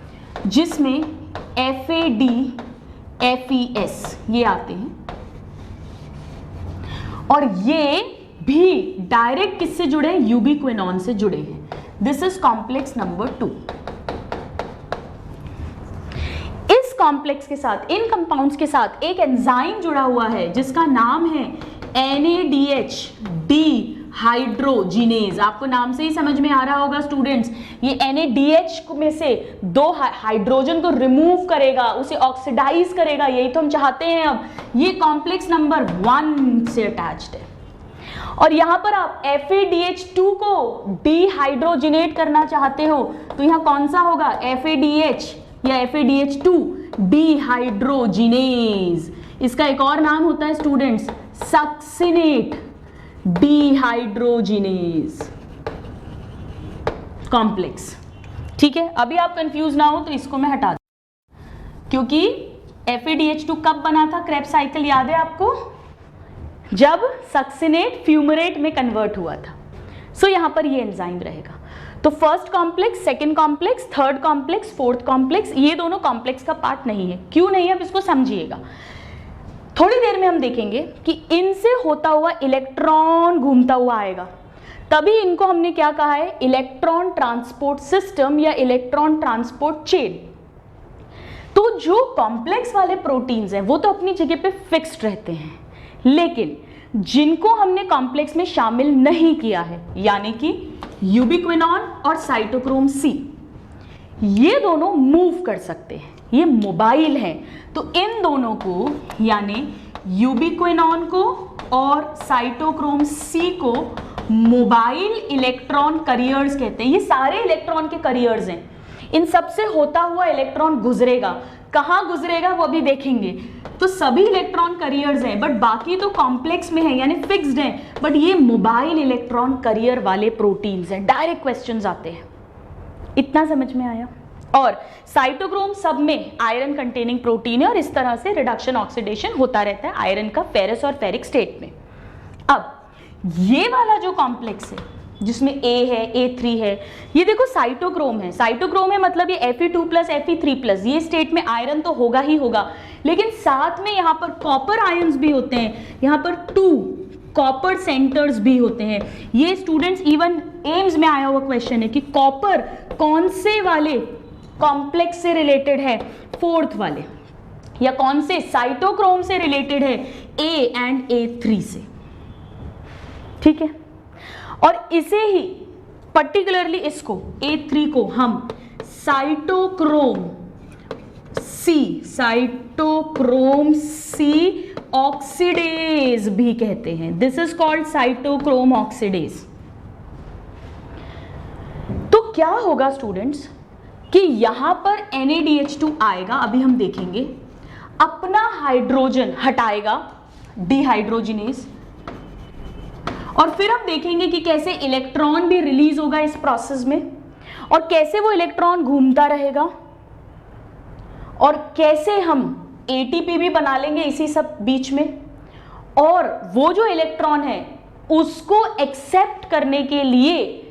जिसमें FAD, FeS ये आते हैं, और ये भी डायरेक्ट किससे जुड़े हैं, यूबिक्विनॉन से जुड़े हैं। This is complex number 2। इस कॉम्प्लेक्स के साथ, इन कंपाउंड्स के साथ एक एंजाइम जुड़ा हुआ है जिसका नाम है NADH डिहाइड्रोजिनेज। आपको नाम से ही समझ में आ रहा होगा स्टूडेंट्स, ये NADH में से 2 हाइड्रोजन को रिमूव करेगा, उसे ऑक्सीडाइज करेगा, यही तो हम चाहते हैं। अब ये कॉम्प्लेक्स नंबर 1 से अटैच्ड है, और यहां पर आप FADH2 को डिहाइड्रोजिनेट करना चाहते हो तो यहां कौन सा होगा, FADH या FADH2 डिहाइड्रोजिनेज। इसका एक और नाम होता है स्टूडेंट्स, सक्सिनेट डिहाइड्रोजिनेज कॉम्प्लेक्स। ठीक है, अभी आप कंफ्यूज ना हो तो इसको मैं हटा दूं, क्योंकि FADH2 कब बना था, क्रेब्स साइकिल याद है आपको, जब सक्सिनेट फ्यूमरेट में कन्वर्ट हुआ था। सो यहां पर ये एंजाइम रहेगा। तो first complex, second complex, third complex, fourth complex, ये दोनों कॉम्प्लेक्स का पार्ट नहीं है। क्यों नहीं है, अब इसको समझिएगा। थोड़ी देर में हम देखेंगे कि इनसे होता हुआ इलेक्ट्रॉन घूमता हुआ आएगा, तभी इनको हमने क्या कहा है, इलेक्ट्रॉन ट्रांसपोर्ट सिस्टम या इलेक्ट्रॉन ट्रांसपोर्ट चेन। तो जो कॉम्प्लेक्स वाले प्रोटीन्स हैं वो तो अपनी जगह पे फिक्स्ड रहते हैं, लेकिन जिनको हमने कॉम्प्लेक्स में शामिल नहीं किया है, यानी कि यूबिक्विनॉन और साइटोक्रोम C, ये दोनों मूव कर सकते हैं, ये मोबाइल हैं। तो इन दोनों को, यानी यूबिक्विनॉन को और साइटोक्रोम C को मोबाइल इलेक्ट्रॉन करियर्स कहते हैं। ये सारे इलेक्ट्रॉन के करियर्स हैं, इन सबसे होता हुआ इलेक्ट्रॉन गुजरेगा। कहाँ गुजरेगा वो अभी देखेंगे। तो सभी इलेक्ट्रॉन करियर्स हैं, बट बाकी तो कॉम्प्लेक्स में है यानी फिक्स्ड हैं, बट ये मोबाइल इलेक्ट्रॉन करियर वाले प्रोटीन्स हैं। डायरेक्ट क्वेश्चंस आते हैं, इतना समझ में आया। और साइटोक्रोम सब में आयरन कंटेनिंग प्रोटीन है, और इस तरह से रिडक्शन ऑक्सीडेशन होता रहता है आयरन का फेरस और फेरिक स्टेट में। अब ये वाला जो कॉम्प्लेक्स है जिसमें A है, A3 है, ये देखो साइटोक्रोम है। साइटोक्रोम है मतलब ये Fe2+ Fe3+, ये स्टेट में आयरन तो होगा ही होगा, लेकिन साथ में यहाँ पर कॉपर आयंस भी होते हैं, यहाँ पर 2 कॉपर सेंटर्स भी होते हैं। ये स्टूडेंट्स इवन एम्स में आया हुआ क्वेश्चन है कि कॉपर कौन से वाले कॉम्प्लेक्स से रिलेटेड है, 4th वाले, या कौन से साइटोक्रोम से रिलेटेड है, A एंड A3 से। ठीक है, और इसे ही पर्टिकुलरली इसको A3 को हम साइटोक्रोम C ऑक्सीडेज भी कहते हैं। This is called cytochrome oxidase. तो क्या होगा स्टूडेंट्स कि यहां पर NADH2 आएगा, अभी हम देखेंगे, अपना हाइड्रोजन हटाएगा डिहाइड्रोजिनेज, और फिर हम देखेंगे कि कैसे इलेक्ट्रॉन भी रिलीज होगा इस प्रोसेस में, और कैसे वो इलेक्ट्रॉन घूमता रहेगा, और कैसे हम ATP भी बना लेंगे इसी सब बीच में, और वो जो इलेक्ट्रॉन है उसको एक्सेप्ट करने के लिए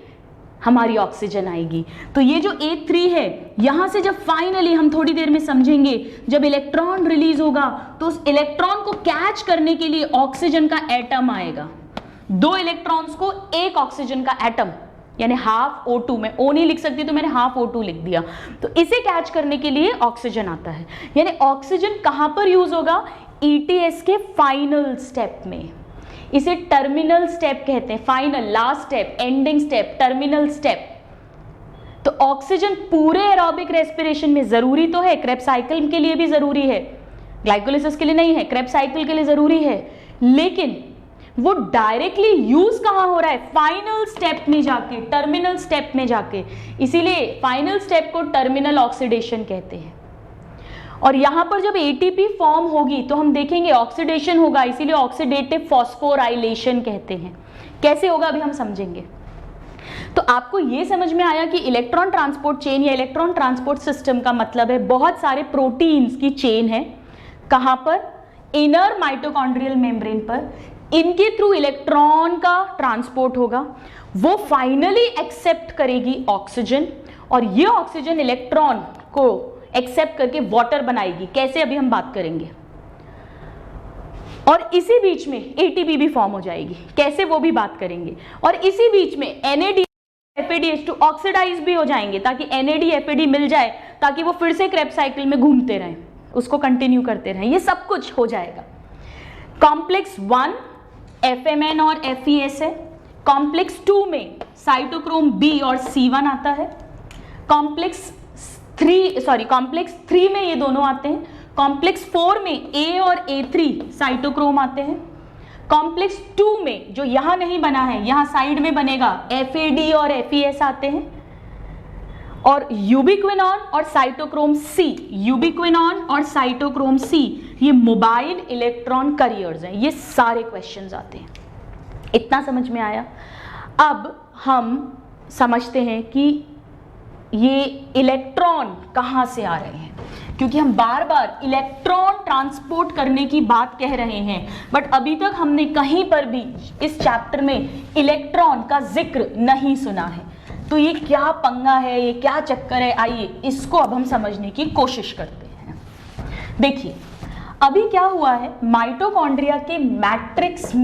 हमारी ऑक्सीजन आएगी। तो ये जो A3 है, यहां से जब फाइनली हम थोड़ी देर में समझेंगे, जब इलेक्ट्रॉन रिलीज होगा तो उस इलेक्ट्रॉन को कैच करने के लिए ऑक्सीजन का एटम आएगा। 2 इलेक्ट्रॉन्स को एक ऑक्सीजन का एटम, यानी हाफ O2, मैं O नहीं लिख सकती तो मैंने हाफ O2 लिख दिया। तो इसे कैच करने के लिए ऑक्सीजन आता है, यानी ऑक्सीजन कहां पर यूज होगा, ETS के फाइनल स्टेप में। इसे टर्मिनल स्टेप कहते हैं, final, last step, ending step, terminal step. तो ऑक्सीजन पूरे एरोबिक रेस्पिरेशन में जरूरी तो है, क्रेब्स साइकिल के लिए भी जरूरी है, ग्लाइकोलिसिस के लिए नहीं है, क्रेब्स साइकिल के लिए जरूरी है, लेकिन वो डायरेक्टली यूज कहां हो रहा है, फाइनल स्टेप में जाके, टर्मिनल स्टेप में जाके। इसीलिए फाइनल स्टेप को टर्मिनल ऑक्सीडेशन कहते हैं। और यहां पर जब ATP फॉर्म होगी तो हम देखेंगे ऑक्सीडेशन होगा, इसीलिए ऑक्सीडेटिव फॉस्फोराइलेशन कहते हैं। कैसे होगा अभी हम समझेंगे। तो आपको यह समझ में आया कि इलेक्ट्रॉन ट्रांसपोर्ट चेन या इलेक्ट्रॉन ट्रांसपोर्ट सिस्टम का मतलब है बहुत सारे प्रोटीन्स की चेन है। कहां पर, इनर माइटोकॉन्ड्रियल मेम्ब्रेन पर। इनके थ्रू इलेक्ट्रॉन का ट्रांसपोर्ट होगा, वो फाइनली एक्सेप्ट करेगी ऑक्सीजन, और ये ऑक्सीजन इलेक्ट्रॉन को एक्सेप्ट करके वाटर बनाएगी। कैसे, अभी हम बात करेंगे। और इसी बीच में ATP भी फॉर्म हो जाएगी। कैसे, वो भी बात करेंगे। और इसी बीच में NAD FADH2 ऑक्सीडाइज भी हो जाएंगे ताकि NAD FAD मिल जाए, ताकि वो फिर से क्रेब्स साइकिल में घूमते रहें, उसको कंटिन्यू करते रहें। ये सब कुछ हो जाएगा। कॉम्प्लेक्स 1 FMN और FES है। कॉम्प्लेक्स 2 में साइटोक्रोम B और C1 आता है। कॉम्प्लेक्स 3 में ये दोनों आते हैं। कॉम्प्लेक्स 4 में A और A3 साइटोक्रोम आते हैं। कॉम्प्लेक्स 2 में जो यहां नहीं बना है, यहां साइड में बनेगा, FAD और FES आते हैं। और यूबिक्विनॉन और साइटोक्रोम C, यूबिक्विनॉन और साइटोक्रोम C ये मोबाइल इलेक्ट्रॉन कैरियर्स हैं। ये सारे क्वेश्चंस आते हैं। इतना समझ में आया। अब हम समझते हैं कि ये इलेक्ट्रॉन कहाँ से आ रहे हैं, क्योंकि हम बार बार इलेक्ट्रॉन ट्रांसपोर्ट करने की बात कह रहे हैं, बट अभी तक हमने कहीं पर भी इस चैप्टर में इलेक्ट्रॉन का जिक्र नहीं सुना है। तो ये क्या पंगा है, ये क्या चक्कर है, आइए इसको अब हम समझने की कोशिश करते हैं। देखिए अभी क्या हुआ है, माइटोकॉन्ड्रिया के मैट्रिक्स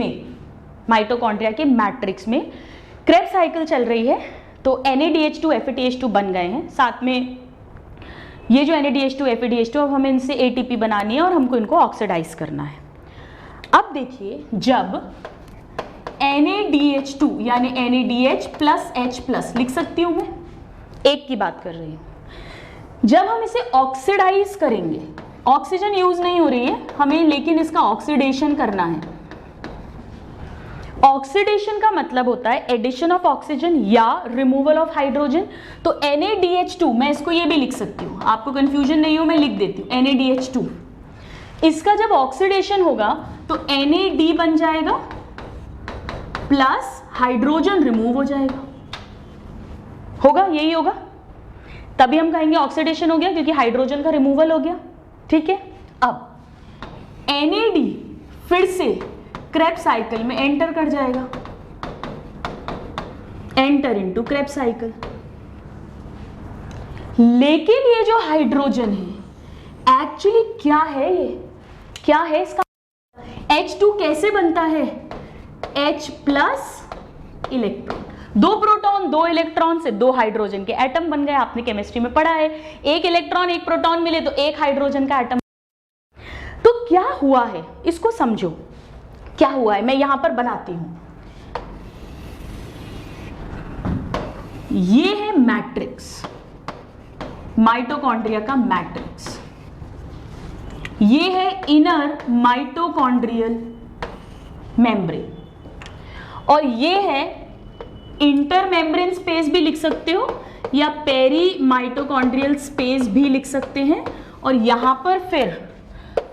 में क्रेब्स साइकिल चल रही है। तो NADH2 FADH2 बन गए हैं, साथ में ये जो NADH2 FADH2, अब हमें इनसे ATP बनानी है और हमको इनको ऑक्सीडाइज करना है। अब देखिए, जब NADH2 यानी NADH प्लस H प्लस लिख सकती हूं मैं, एक की बात कर रही हूं। जब हम इसे ऑक्सीडाइज करेंगे, ऑक्सीजन यूज नहीं हो रही है हमें, लेकिन इसका ऑक्सीडेशन करना है। ऑक्सीडेशन का मतलब होता है एडिशन ऑफ ऑक्सीजन या रिमूवल ऑफ हाइड्रोजन। तो NADH2, मैं इसको ये भी लिख सकती हूँ, आपको कंफ्यूजन नहीं हो मैं लिख देती हूँ, NADH2। इसका जब ऑक्सीडेशन होगा तो NAD बन जाएगा प्लस हाइड्रोजन रिमूव हो जाएगा, होगा, यही होगा। तभी हम कहेंगे ऑक्सीडेशन हो गया, क्योंकि हाइड्रोजन का रिमूवल हो गया। ठीक है, अब NAD फिर से क्रेब्स साइकिल में एंटर कर जाएगा, एंटर इनटू क्रेब्स साइकिल। लेकिन ये जो हाइड्रोजन है एक्चुअली क्या है, ये क्या है इसका, H2 कैसे बनता है, H plus electron, 2 proton 2 electron से 2 हाइड्रोजन के एटम बन गए। आपने केमिस्ट्री में पढ़ा है, 1 इलेक्ट्रॉन 1 प्रोटॉन मिले तो 1 हाइड्रोजन का एटम। तो क्या हुआ है इसको समझो, क्या हुआ है, मैं यहां पर बनाती हूं। ये है मैट्रिक्स, माइटोकॉन्ड्रिया का मैट्रिक्स। ये है इनर माइटोकॉन्ड्रियल मेम्ब्रेन, और ये है इंटर मेम्ब्रेन स्पेस भी लिख सकते हो, या पेरी माइटोकॉन्ड्रियल स्पेस भी लिख सकते हैं। और यहां पर फिर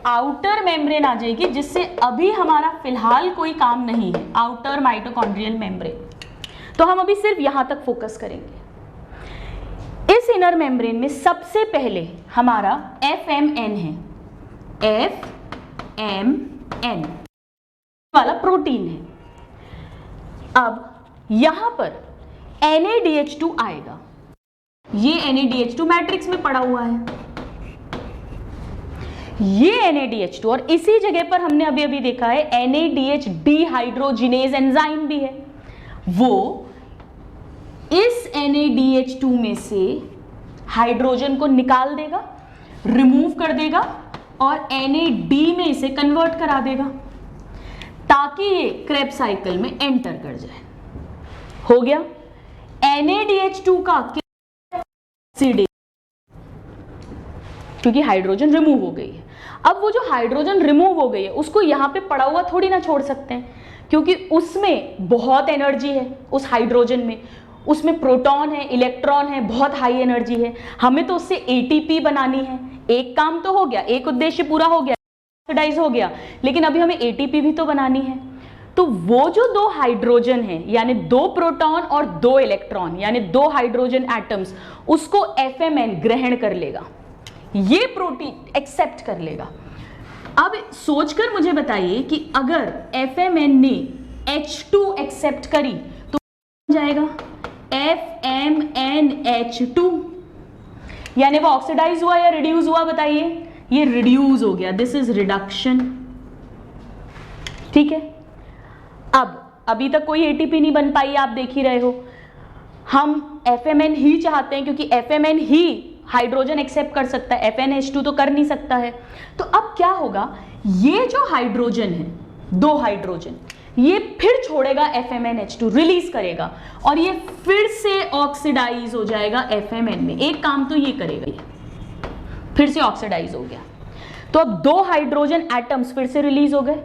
आउटर मेम्ब्रेन आ जाएगी, जिससे अभी हमारा फिलहाल कोई काम नहीं है, आउटर माइटोकॉन्ड्रियल मेम्ब्रेन। तो हम अभी सिर्फ यहां तक फोकस करेंगे। इस इनर मेम्ब्रेन में सबसे पहले हमारा FMN है, FMN वाला प्रोटीन है। अब यहां पर NADH2 आएगा, ये NADH2 मैट्रिक्स में पड़ा हुआ है, ये NADH2, और इसी जगह पर हमने अभी अभी देखा है NADH डिहाइड्रोजिनेज एंजाइम भी है। वो इस NADH2 में से हाइड्रोजन को निकाल देगा, रिमूव कर देगा और NAD में इसे कन्वर्ट करा देगा, ताकि ये क्रेब्स साइकिल में एंटर कर जाए। हो गया, NADH2 का ऑक्सीडेशन, क्योंकि हाइड्रोजन रिमूव हो गई है। अब वो जो हाइड्रोजन रिमूव हो गई है उसको यहाँ पे पड़ा हुआ थोड़ी ना छोड़ सकते हैं, क्योंकि उसमें बहुत एनर्जी है, उस हाइड्रोजन में, उसमें प्रोटॉन है, इलेक्ट्रॉन है, बहुत हाई एनर्जी है। हमें तो उससे ATP बनानी है। एक काम तो हो गया, एक उद्देश्य पूरा हो गया, ऑक्सीडाइज हो गया, लेकिन अभी हमें ATP भी तो बनानी है। तो वो जो 2 हाइड्रोजन है, यानी 2 प्रोटॉन और 2 इलेक्ट्रॉन, यानी 2 हाइड्रोजन एटम्स, उसको FMN ग्रहण कर लेगा, ये प्रोटीन एक्सेप्ट कर लेगा। अब सोचकर मुझे बताइए कि अगर FMN ने H2 एक्सेप्ट करी तो जाएगा FMNH2, यानी वो ऑक्सीडाइज हुआ या रिड्यूस हुआ, बताइए? ये रिड्यूस हो गया, दिस इज रिडक्शन। ठीक है, अब अभी तक कोई एटीपी नहीं बन पाई, आप देख ही रहे हो। हम FMN ही चाहते हैं क्योंकि FMN ही हाइड्रोजन एक्सेप्ट कर सकता है, FNH2 तो कर नहीं सकता है। तो अब क्या होगा, ये जो हाइड्रोजन है, दो हाइड्रोजन, ये फिर छोड़ेगा FMNH2, रिलीज करेगा और ये फिर से ऑक्सीडाइज हो जाएगा FMN में। एक काम तो ये करेगा, ये फिर से ऑक्सीडाइज हो गया। तो अब दो हाइड्रोजन एटम्स फिर से रिलीज हो गए।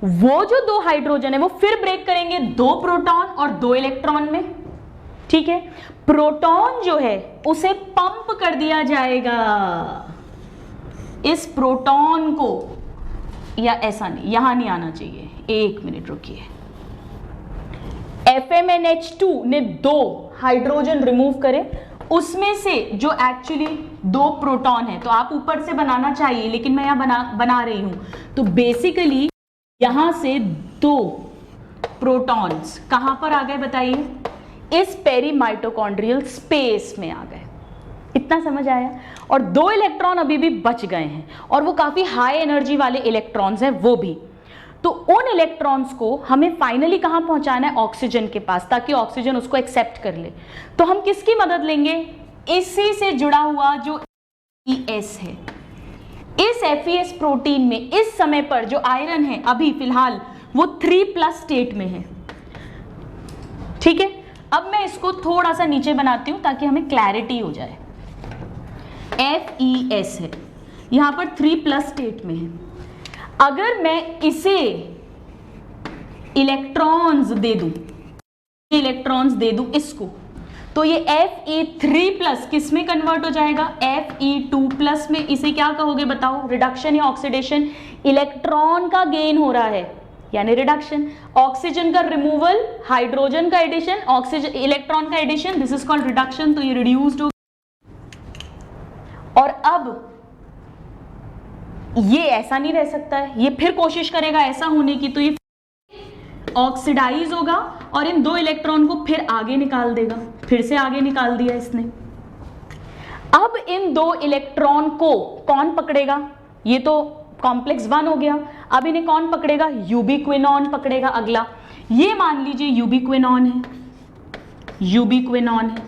वो जो दो हाइड्रोजन है वो फिर ब्रेक करेंगे दो प्रोटॉन और दो इलेक्ट्रॉन में। ठीक है, प्रोटॉन जो है उसे पंप कर दिया जाएगा। इस प्रोटॉन को, या ऐसा नहीं, यहां नहीं आना चाहिए, एक मिनट रुकिए। FMNH2 ने दो हाइड्रोजन रिमूव करे, उसमें से जो एक्चुअली दो प्रोटॉन है, तो आप ऊपर से बनाना चाहिए लेकिन मैं यहां बना रही हूं। तो बेसिकली यहां से दो प्रोटॉन्स कहां पर आ गए बताइए? इस पेरीमाइटोकॉन्ड्रियल स्पेस में आ गए। इतना समझ आया? और दो इलेक्ट्रॉन अभी भी बच गए हैं और वो काफी हाई एनर्जी वाले इलेक्ट्रॉन्स हैं वो भी। तो उन इलेक्ट्रॉन्स को हमें फाइनली कहां पहुंचाना है? ऑक्सीजन के पास, ताकि ऑक्सीजन उसको एक्सेप्ट कर ले। तो हम किसकी मदद लेंगे? इसी से जुड़ा हुआ जो FeS है। इस FeS प्रोटीन में इस समय पर जो आयरन है अभी फिलहाल वो 3+ स्टेट में है। ठीक है, अब मैं इसको थोड़ा सा नीचे बनाती हूं ताकि हमें क्लैरिटी हो जाए। FeS है, यहां पर 3+ स्टेट में है। अगर मैं इसे इलेक्ट्रॉन्स दे दूं इसको, तो ये Fe3+ किस में कन्वर्ट हो जाएगा? Fe2+ में। इसे क्या कहोगे बताओ? रिडक्शन या ऑक्सीडेशन? इलेक्ट्रॉन का गेन हो रहा है यानी रिडक्शन। ऑक्सीजन का रिमूवल, हाइड्रोजन का एडिशन, ऑक्सीजन इलेक्ट्रॉन का addition, this is called reduction. तो ये रिड्यूस्ड हो। और अब ये ऐसा नहीं रह सकता है, ये फिर कोशिश करेगा ऐसा होने की, तो ये ऑक्सीडाइज होगा और इन दो इलेक्ट्रॉन को फिर आगे निकाल देगा। फिर से आगे निकाल दिया इसने। अब इन दो इलेक्ट्रॉन को कौन पकड़ेगा? ये तो कॉम्प्लेक्स 1 हो गया। अब इन्हें कौन पकड़ेगा? यूबिक्विनॉन पकड़ेगा अगला। ये मान लीजिए यूबिक्विनॉन है, यूबिक्विनॉन है।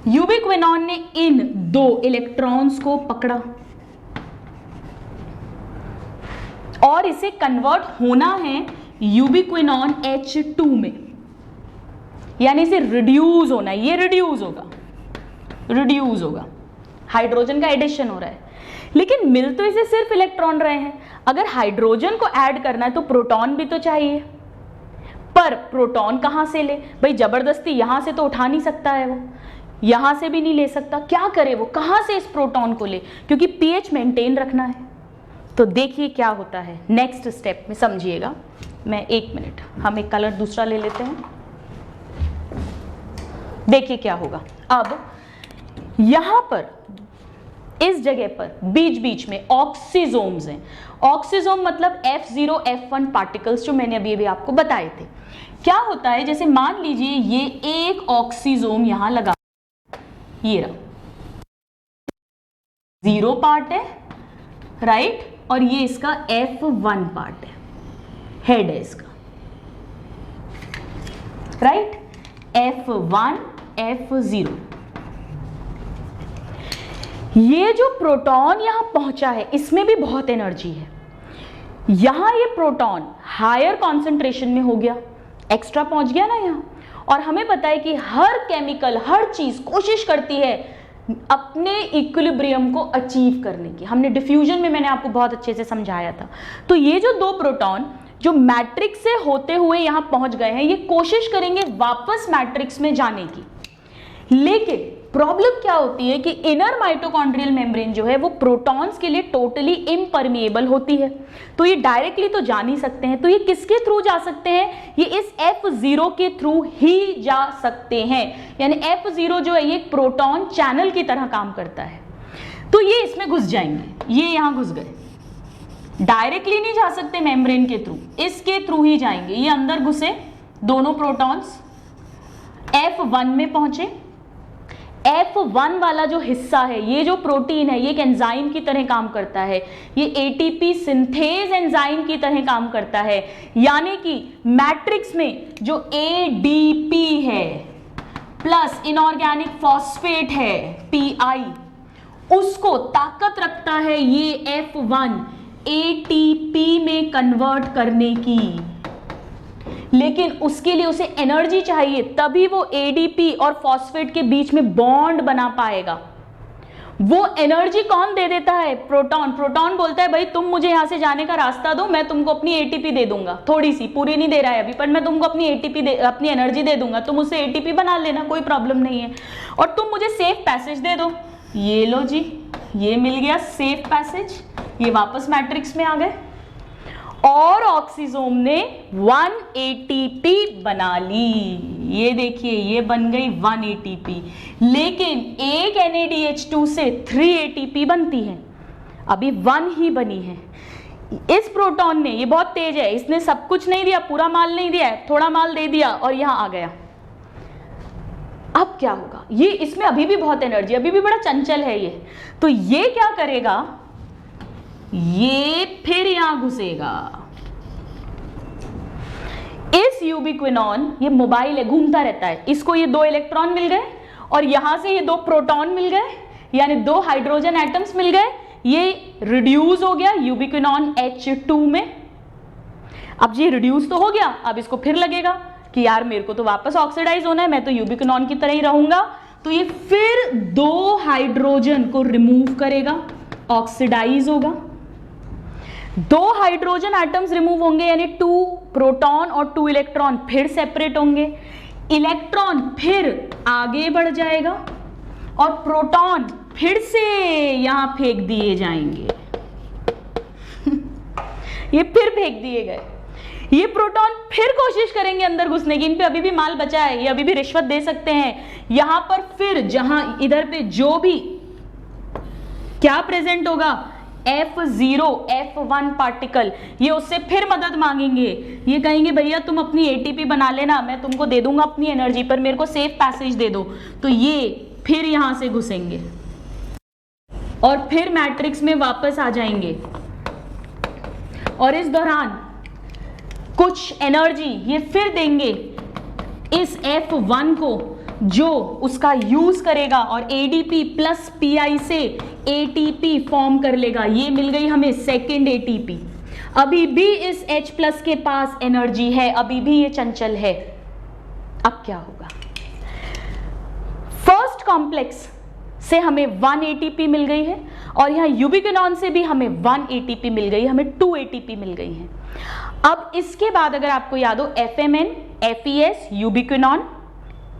यूबिक्विनॉन ने इन दो इलेक्ट्रॉन्स को पकड़ा और इसे कन्वर्ट होना है यूबिक्विनॉन H2 में, यानी इसे रिड्यूस होना है। ये रिड्यूस होगा, हाइड्रोजन का एडिशन हो रहा है। लेकिन मिल तो इसे सिर्फ इलेक्ट्रॉन रहे हैं। अगर हाइड्रोजन को ऐड करना है तो प्रोटॉन भी तो चाहिए, पर प्रोटॉन कहां से ले भाई? जबरदस्ती यहां से तो उठा नहीं सकता है, वो यहां से भी नहीं ले सकता। क्या करे वो? कहां से इस प्रोटॉन को ले? क्योंकि pH मेंटेन रखना है। तो देखिए क्या होता है नेक्स्ट स्टेप में, समझिएगा। मैं एक मिनट, हम एक कलर दूसरा ले लेते हैं। देखिए क्या होगा। अब यहां पर इस जगह पर बीच बीच में ऑक्सीजोम्स हैं। ऑक्सीजोम मतलब F0 F1 पार्टिकल्स, जो मैंने अभी आपको बताए थे। क्या होता है, जैसे मान लीजिए ये एक ऑक्सीजोम यहां लगा, ये रहा, 0 पार्ट है, राइट, और ये इसका F1 पार्ट है, हेड है इसका, राइट, F1 F0। ये जो प्रोटॉन यहां पहुंचा है इसमें भी बहुत एनर्जी है। यहां ये प्रोटॉन हायर कॉन्सेंट्रेशन में हो गया, एक्स्ट्रा पहुंच गया ना यहां। और हमें पता है कि हर केमिकल, हर चीज कोशिश करती है अपने इक्विलिब्रियम को अचीव करने की। हमने डिफ्यूजन में मैंने आपको बहुत अच्छे से समझाया था। तो ये जो दो प्रोटॉन जो मैट्रिक्स से होते हुए यहां पहुंच गए हैं, ये कोशिश करेंगे वापस मैट्रिक्स में जाने की। लेकिन प्रॉब्लम क्या होती है कि इनर माइटोकॉन्ड्रियल मेम्ब्रेन जो है वो प्रोटॉन्स के लिए टोटली इम्परमिएबल होती है। तो ये डायरेक्टली तो जा नहीं सकते हैं। तो ये किसके थ्रू जा सकते हैं? ये इस F0 के थ्रू ही जा सकते हैं। यानी F0 जो है ये एक प्रोटॉन चैनल की तरह काम करता है। तो ये इसमें घुस जाएंगे, ये यहां घुस गए, डायरेक्टली नहीं जा सकते मेम्ब्रेन के थ्रू, इसके थ्रू ही जाएंगे। ये अंदर घुसे, दोनों प्रोटॉन्स F1 में पहुंचे, F1 वाला जो हिस्सा है, ये जो प्रोटीन है, ये एक एंजाइम की तरह काम करता है, ये एटीपी सिंथेज एंजाइम की तरह काम करता है। यानी कि मैट्रिक्स में जो ADP है प्लस इनऑर्गेनिक फॉस्फेट है PI, उसको ताकत रखता है ये F1 ATP में कन्वर्ट करने की। लेकिन उसके लिए उसे एनर्जी चाहिए, तभी वो ADP और फॉस्फेट के बीच में बॉन्ड बना पाएगा। वो एनर्जी कौन दे देता है? प्रोटॉन। प्रोटॉन बोलता है भाई तुम मुझे यहां से जाने का रास्ता दो, मैं तुमको अपनी ATP दे दूंगा, थोड़ी सी, पूरी नहीं दे रहा है अभी, पर मैं तुमको अपनी एनर्जी दे दूंगा, तुम उससे ATP बना लेना, कोई प्रॉब्लम नहीं है, और तुम मुझे सेफ पैसेज दे दो। ये लो जी, ये मिल गया सेफ पैसेज, ये वापस मैट्रिक्स में आ गए और ऑक्सीजोम ने 1 ATP बना ली। ये देखिए, ये बन गई 1 ATP, लेकिन एक NADH2 से 3 ATP बनती है, अभी 1 ही बनी है। इस प्रोटॉन ने, ये बहुत तेज है, इसने सब कुछ नहीं दिया, पूरा माल नहीं दिया, थोड़ा माल दे दिया और यहां आ गया। अब क्या होगा? ये इसमें अभी भी बहुत एनर्जी, अभी भी बड़ा चंचल है ये, तो ये क्या करेगा? ये फिर यहां घुसेगा। इस यूबिक्विनॉन, ये मोबाइल है, घूमता रहता है, इसको ये 2 इलेक्ट्रॉन मिल गए और यहां से ये 2 प्रोटॉन मिल गए, यानी 2 हाइड्रोजन एटम्स मिल गए, ये रिड्यूस हो गया यूबिक्विनॉन H2 में। अब ये रिड्यूस तो हो गया, अब इसको फिर लगेगा कि यार मेरे को तो वापस ऑक्सीडाइज होना है, मैं तो यूबिक्विनॉन की तरह ही रहूंगा, तो ये फिर 2 हाइड्रोजन को रिमूव करेगा, ऑक्सीडाइज होगा। 2 हाइड्रोजन एटम्स रिमूव होंगे, यानी 2 प्रोटॉन और 2 इलेक्ट्रॉन फिर सेपरेट होंगे, इलेक्ट्रॉन फिर आगे बढ़ जाएगा और प्रोटॉन फिर से यहां फेंक दिए जाएंगे। ये फिर फेंक दिए गए, ये प्रोटॉन फिर कोशिश करेंगे अंदर घुसने की, इन पे अभी भी माल बचा है, ये अभी भी रिश्वत दे सकते हैं। यहां पर फिर जहां इधर पे जो भी क्या प्रेजेंट होगा, F0 F1 पार्टिकल, ये उससे फिर मदद मांगेंगे, ये कहेंगे भैया तुम अपनी ATP बना लेना, मैं तुमको दे दूंगा अपनी एनर्जी, पर मेरे को सेफ पैसेज दे दो, तो ये फिर यहां से घुसेंगे और फिर मैट्रिक्स में वापस आ जाएंगे और इस दौरान कुछ एनर्जी ये फिर देंगे इस F1 को, जो उसका यूज करेगा और ADP प्लस PI से ATP फॉर्म कर लेगा। ये मिल गई हमें सेकेंड ATP। अभी भी इस H प्लस के पास एनर्जी है, अभी भी ये चंचल है। अब क्या होगा? फर्स्ट कॉम्प्लेक्स से हमें 1 ATP मिल गई है और यहां यूबिक्विनॉन से भी हमें 1 ATP मिल गई, हमें 2 ATP मिल गई है। अब इसके बाद अगर आपको याद हो, FMN, FES, यूबिक्विनॉन,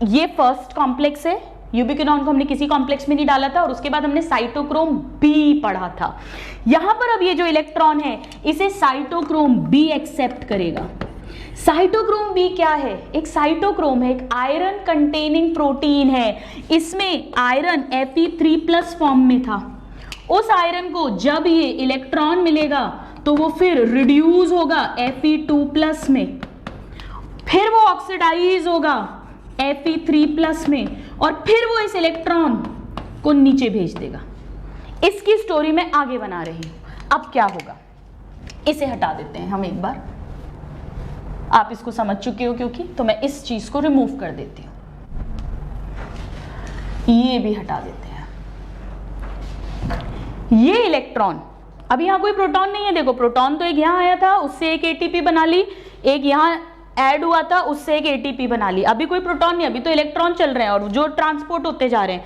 ये फर्स्ट कॉम्प्लेक्स है। यूबिक्विनॉन को हमने किसी कॉम्प्लेक्स में नहीं डाला था और उसके बाद हमने साइटोक्रोम B पढ़ा था। यहां पर अब ये जो इलेक्ट्रॉन है, इसे साइटोक्रोम B एक्सेप्ट करेगा। साइटोक्रोम B क्या है? एक साइटोक्रोम है, एक आयरन कंटेनिंग प्रोटीन है। इसमें आयरन Fe3+ फॉर्म में था। उस आयरन को जब ये इलेक्ट्रॉन मिलेगा तो वो फिर रिड्यूस होगा Fe2+ में, फिर वो ऑक्सीडाइज होगा Fe3+ में और फिर वो इस इलेक्ट्रॉन को नीचे भेज देगा। इसकी स्टोरी मैं आगे बना रही हूं। अब क्या होगा? इसे हटा देते हैं हम एक बार, आप इसको समझ चुके हो क्योंकि, तो मैं इस चीज को रिमूव कर देती हूं, ये भी हटा देते हैं। ये इलेक्ट्रॉन, अब यहां कोई प्रोटॉन नहीं है, देखो प्रोटॉन तो एक यहां आया था, उससे एक ATP बना ली, एक यहां ऐड हुआ था, उससे एक ATP बना ली। अभी कोई प्रोटॉन नहीं, अभी तो इलेक्ट्रॉन चल रहे हैं और जो ट्रांसपोर्ट होते जा रहे हैं।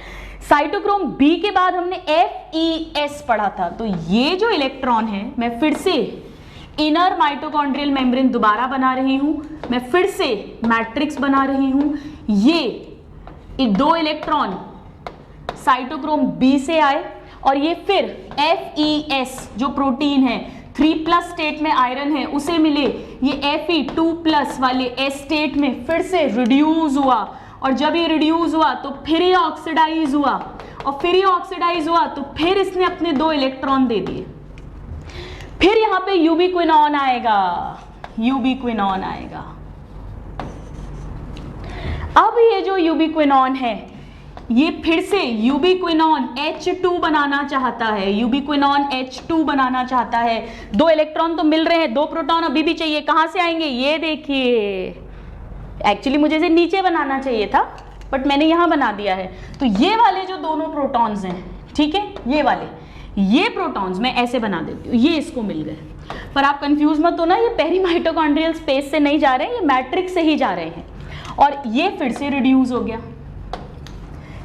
साइटोक्रोम B के बाद हमने FES पढ़ा था, तो ये जो इलेक्ट्रॉन है, मैं फिर से इनर माइटोकॉन्ड्रियल मेम्ब्रेन दोबारा बना रही हूं, मैं फिर से मैट्रिक्स बना रही हूं। ये 2 इलेक्ट्रॉन साइटोक्रोम B से आए और ये फिर FES जो प्रोटीन है, 3+ स्टेट में आयरन है, उसे मिले, ये Fe2+ वाले S स्टेट में फिर से रिड्यूस हुआ और जब ये रिड्यूस हुआ तो फिर ये ऑक्सीडाइज हुआ और फिर ये ऑक्सीडाइज हुआ तो फिर इसने अपने 2 इलेक्ट्रॉन दे दिए। फिर यहां पे यूबिक्विनॉन आएगा, यूबिक्विनॉन आएगा। अब ये जो यूबिक्विनॉन है, ये फिर से यूबिक्विनॉन H2 बनाना चाहता है, यूबिक्विनॉन H2 बनाना चाहता है। 2 इलेक्ट्रॉन तो मिल रहे हैं, 2 प्रोटॉन अभी भी चाहिए। कहां से आएंगे? ये देखिए, एक्चुअली मुझे इसे नीचे बनाना चाहिए था बट मैंने यहां बना दिया है। तो ये वाले जो दोनों प्रोटॉन्स हैं, ठीक है, ये वाले, ये प्रोटॉन्स मैं ऐसे बना देती हूँ, ये इसको मिल गए। पर आप कंफ्यूज मत हो ना, ये पेरी माइटोकॉन्ड्रियल स्पेस से नहीं जा रहे हैं, ये मैट्रिक्स से ही जा रहे हैं। और ये फिर से रिड्यूस हो गया,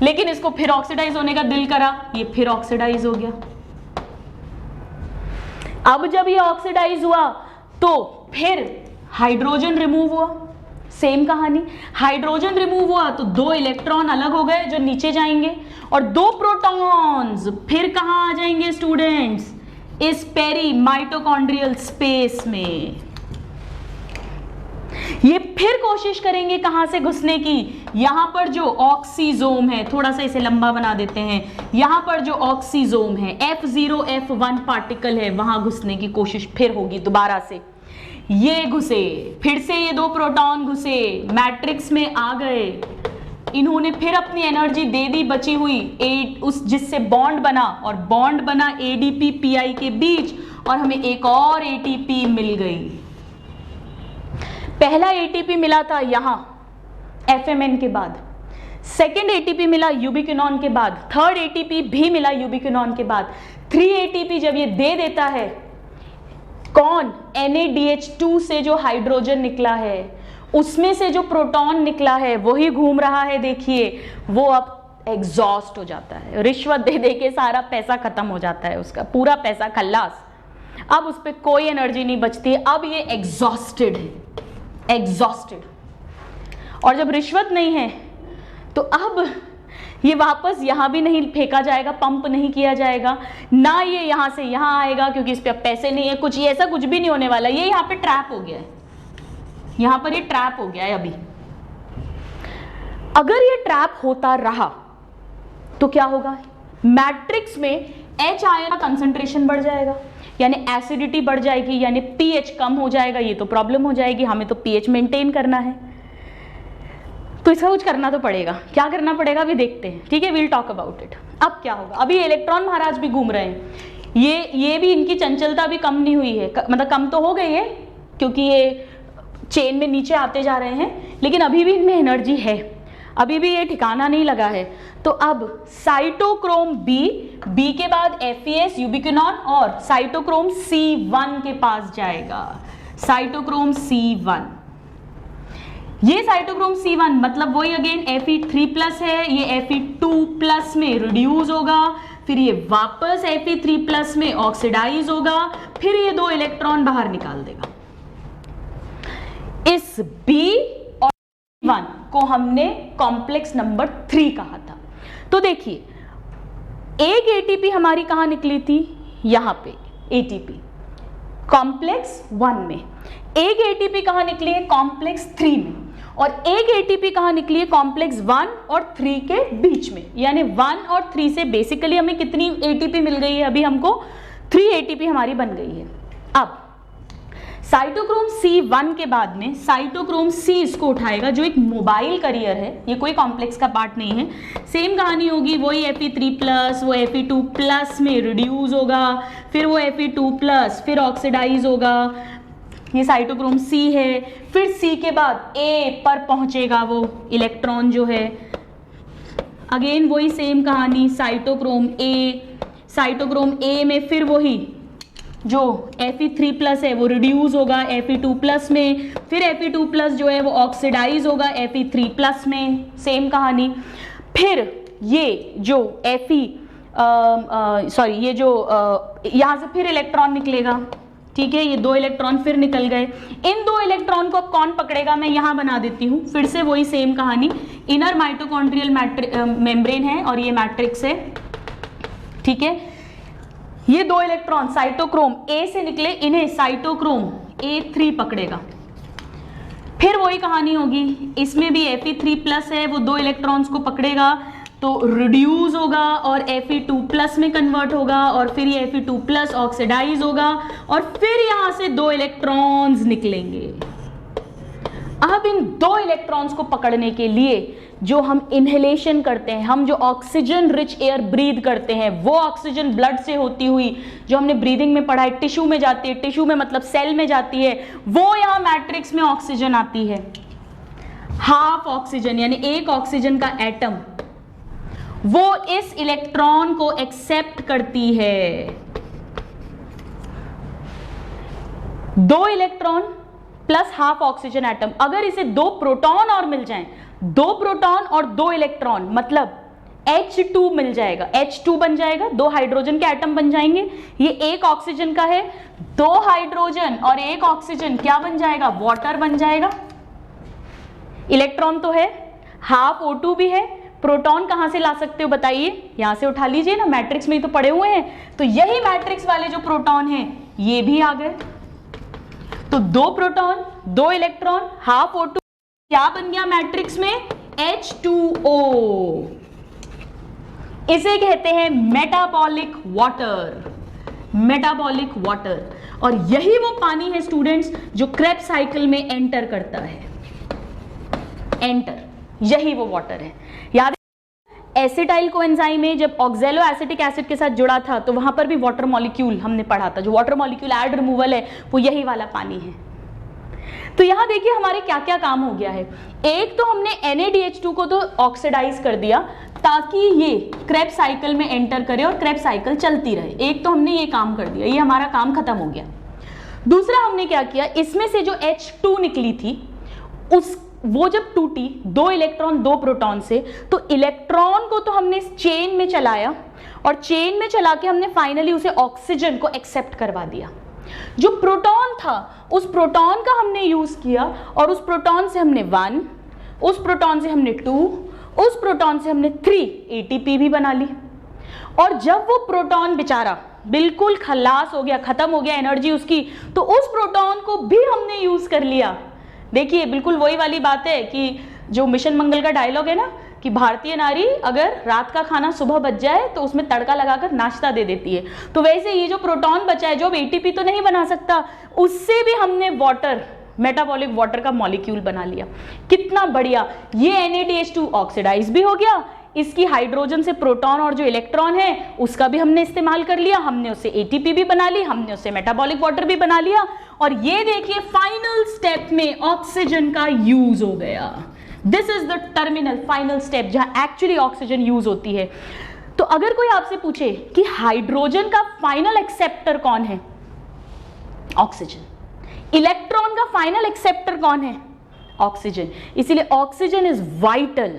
लेकिन इसको फिर ऑक्सीडाइज होने का दिल करा, ये फिर ऑक्सीडाइज हो गया। अब जब ये ऑक्सीडाइज हुआ तो फिर हाइड्रोजन रिमूव हुआ, सेम कहानी। हाइड्रोजन रिमूव हुआ तो 2 इलेक्ट्रॉन अलग हो गए जो नीचे जाएंगे, और 2 प्रोटॉन्स फिर कहां आ जाएंगे स्टूडेंट्स? इस पेरी माइटोकॉन्ड्रियल स्पेस में। ये फिर कोशिश करेंगे कहां से घुसने की? यहां पर जो ऑक्सीजोम है, थोड़ा सा इसे लंबा बना देते हैं, यहां पर जो ऑक्सीजोम है, F0 F1 पार्टिकल है, वहां घुसने की कोशिश फिर होगी दोबारा से। ये घुसे, फिर से ये 2 प्रोटॉन घुसे, मैट्रिक्स में आ गए, इन्होंने फिर अपनी एनर्जी दे दी बची हुई उस जिससे बॉन्ड बना, और बॉन्ड बना ADP PI के बीच, और हमें एक और ATP मिल गई। पहला ATP मिला था यहां FMN के बाद, सेकेंड ATP मिला यूबिक्विनॉन के बाद, थर्ड ATP भी मिला यूबिक्विनॉन के बाद। 3 ATP जब ये दे देता है, कौन? NADH2 से जो हाइड्रोजन निकला है, उसमें से जो प्रोटॉन निकला है वही घूम रहा है, देखिए वो अब एग्जॉस्ट हो जाता है। रिश्वत दे दे के सारा पैसा खत्म हो जाता है, उसका पूरा पैसा खल्लास। अब उस पर कोई एनर्जी नहीं बचती, अब ये एग्जॉस्टेड है, एग्जॉस्टेड। और जब रिश्वत नहीं है तो अब ये वापस यहां भी नहीं फेंका जाएगा, पंप नहीं किया जाएगा ना, ये यहां से यहां आएगा क्योंकि इस पे अब पैसे नहीं है, कुछ ये ऐसा कुछ भी नहीं होने वाला। ये यहां पे ट्रैप हो गया है, यहां पर ये ट्रैप हो गया है। अभी अगर ये ट्रैप होता रहा तो क्या होगा? मैट्रिक्स में H आयन का कंसंट्रेशन बढ़ जाएगा, यानी एसिडिटी बढ़ जाएगी, यानी pH कम हो जाएगा। ये तो प्रॉब्लम हो जाएगी, हमें तो pH मेंटेन करना है, तो इसका कुछ करना तो पड़ेगा। क्या करना पड़ेगा अभी देखते हैं, ठीक है, वील टॉक अबाउट इट। अब क्या होगा? अभी इलेक्ट्रॉन महाराज भी घूम रहे हैं, ये भी इनकी चंचलता भी कम नहीं हुई है, मतलब कम तो हो गई है क्योंकि ये चेन में नीचे आते जा रहे हैं, लेकिन अभी भी इनमें एनर्जी है, अभी भी ये ठिकाना नहीं लगा है। तो अब साइटोक्रोम बी के बाद FeS यूबिक्विनॉन और साइटोक्रोम C1 के पास जाएगा, साइटोक्रोम C1। ये साइटोक्रोम C1 मतलब वही अगेन Fe3+ है, ये Fe2+ में रिड्यूस होगा, फिर ये वापस Fe3+ में ऑक्सीडाइज होगा, फिर ये 2 इलेक्ट्रॉन बाहर निकाल देगा। इस B और C1 को हमने कॉम्प्लेक्स नंबर 3 कहा था। तो देखिए, एक ATP हमारी कहां निकली थी? यहां पे ATP कॉम्प्लेक्स 1 में, एक ATP कहां निकली है? कॉम्प्लेक्स 3 में, और एक ATP कहां निकली है? कॉम्प्लेक्स 1 और 3 के बीच में। यानी 1 और 3 से बेसिकली हमें कितनी ATP मिल गई है? अभी हमको 3 ATP हमारी बन गई है। अब साइटोक्रोम C1 के बाद में साइटोक्रोम C इसको उठाएगा, जो एक मोबाइल करियर है, ये कोई कॉम्प्लेक्स का पार्ट नहीं है। सेम कहानी होगी, वही Fe3+, वो Fe2+ में रिड्यूस होगा, फिर वो Fe2+, फिर ऑक्सीडाइज होगा। ये साइटोक्रोम C है, फिर C के बाद A पर पहुंचेगा वो इलेक्ट्रॉन जो है, अगेन वही सेम कहानी, साइटोक्रोम A में फिर वही जो Fe3+ है वो रिड्यूस होगा Fe2+ में, फिर Fe2+ जो है वो ऑक्सीडाइज होगा Fe3+ में, सेम कहानी। फिर ये जो ये जो यहाँ से फिर इलेक्ट्रॉन निकलेगा, ठीक है, ये 2 इलेक्ट्रॉन फिर निकल गए। इन 2 इलेक्ट्रॉन को अब कौन पकड़ेगा? मैं यहाँ बना देती हूँ, फिर से वही सेम कहानी, इनर माइटोकॉन्ड्रियल मेम्ब्रेन है और ये मैट्रिक्स है, ठीक है। ये 2 इलेक्ट्रॉन साइटोक्रोम A से निकले, इन्हें साइटोक्रोम A3 पकड़ेगा। फिर वही कहानी होगी, इसमें भी Fe3+ है, वो 2 इलेक्ट्रॉन्स को पकड़ेगा तो रिड्यूस होगा और Fe2+ में कन्वर्ट होगा, और फिर ये Fe2+ ऑक्सीडाइज होगा, और फिर यहां से 2 इलेक्ट्रॉन्स निकलेंगे। अब इन 2 इलेक्ट्रॉन्स को पकड़ने के लिए जो हम इनहेलेशन करते हैं, हम जो ऑक्सीजन रिच एयर ब्रीथ करते हैं, वो ऑक्सीजन ब्लड से होती हुई जो हमने ब्रीदिंग में पढ़ा है टिश्यू में जाती है, टिश्यू में मतलब सेल में जाती है, वो यहाँ मैट्रिक्स में ऑक्सीजन आती है। हाफ ऑक्सीजन यानी एक ऑक्सीजन का एटम वो इस इलेक्ट्रॉन को एक्सेप्ट करती है। 2 electron plus half oxygen atom, अगर इसे 2 प्रोटॉन और मिल जाएं, 2 प्रोटॉन और 2 इलेक्ट्रॉन मतलब H2 मिल जाएगा, H2 बन जाएगा, 2 हाइड्रोजन के एटम बन जाएंगे। ये एक ऑक्सीजन का है, 2 हाइड्रोजन और एक ऑक्सीजन क्या बन जाएगा, वाटर बन जाएगा। इलेक्ट्रॉन तो है, हाफ O2 भी है, प्रोटॉन कहां से ला सकते हो बताइए, यहां से उठा लीजिए ना, मैट्रिक्स में ही तो पड़े हुए हैं। तो यही मैट्रिक्स वाले जो प्रोटॉन हैं ये भी आ गए। तो 2 प्रोटॉन 2 इलेक्ट्रॉन हाफ O2, क्या बन गया मैट्रिक्स में, H2O। इसे कहते हैं मेटाबॉलिक वाटर, मेटाबॉलिक वाटर। और यही वो पानी है स्टूडेंट्स जो क्रेब्स साइकिल में एंटर करता है, एंटर, यही वो वाटर है। याद एसिटाइल कोएंजाइम में जब ऑक्सैलो एसिटिक एसिड के साथ जुड़ा था तो वहां पर भी वाटर मॉलिक्यूल हमने पढ़ा था, जो वाटर मॉलिक्यूल ऐड रिमूवल है वो यही वाला पानी है। तो यहां देखिए हमारे क्या क्या काम हो गया है। एक तो हमने NaDH2 को तो ऑक्सीडाइज कर दिया ताकि ये क्रेब्स साइकिल में एंटर करे और क्रेब्स साइकिल चलती रहे, एक तो हमने ये काम कर दिया, ये हमारा काम खत्म हो गया। दूसरा हमने क्या किया, इसमें से जो H2 निकली थी वो जब टूटी 2 इलेक्ट्रॉन 2 प्रोटॉन से, तो इलेक्ट्रॉन को तो हमने चेन में चलाया और चेन में चला के हमने फाइनली उसे ऑक्सीजन को एक्सेप्ट करवा दिया। जो प्रोटॉन था उस प्रोटॉन का हमने यूज किया और उस प्रोटॉन से हमने 1, उस प्रोटॉन से हमने 2, उस प्रोटॉन से हमने 3 ATP भी बना ली। और जब वो प्रोटॉन बेचारा बिल्कुल खलास हो गया, खत्म हो गया एनर्जी उसकी, तो उस प्रोटॉन को भी हमने यूज कर लिया। देखिए बिल्कुल वही वाली बात है कि जो मिशन मंगल का डायलॉग है ना कि भारतीय नारी अगर रात का खाना सुबह बच जाए तो उसमें तड़का लगाकर नाश्ता दे देती है, तो वैसे ये जो प्रोटॉन बचा है जो अब ATP तो नहीं बना सकता, उससे भी हमने वाटर, मेटाबॉलिक वाटर का मॉलिक्यूल बना लिया। कितना बढ़िया, ये NaDH2 ऑक्सीडाइज भी हो गया, इसकी हाइड्रोजन से प्रोटॉन और जो इलेक्ट्रॉन है उसका भी हमने इस्तेमाल कर लिया, हमने उससे ATP भी बना ली, हमने उससे मेटाबॉलिक वाटर भी बना लिया। और ये देखिए फाइनल स्टेप में ऑक्सीजन का यूज हो गया। This is the terminal final step जहां एक्चुअली ऑक्सीजन यूज होती है। तो अगर कोई आपसे पूछे कि हाइड्रोजन का फाइनल एक्सेप्टर कौन है, ऑक्सीजन। इलेक्ट्रॉन का फाइनल एक्सेप्टर कौन है, ऑक्सीजन। इसीलिए ऑक्सीजन इज वाइटल।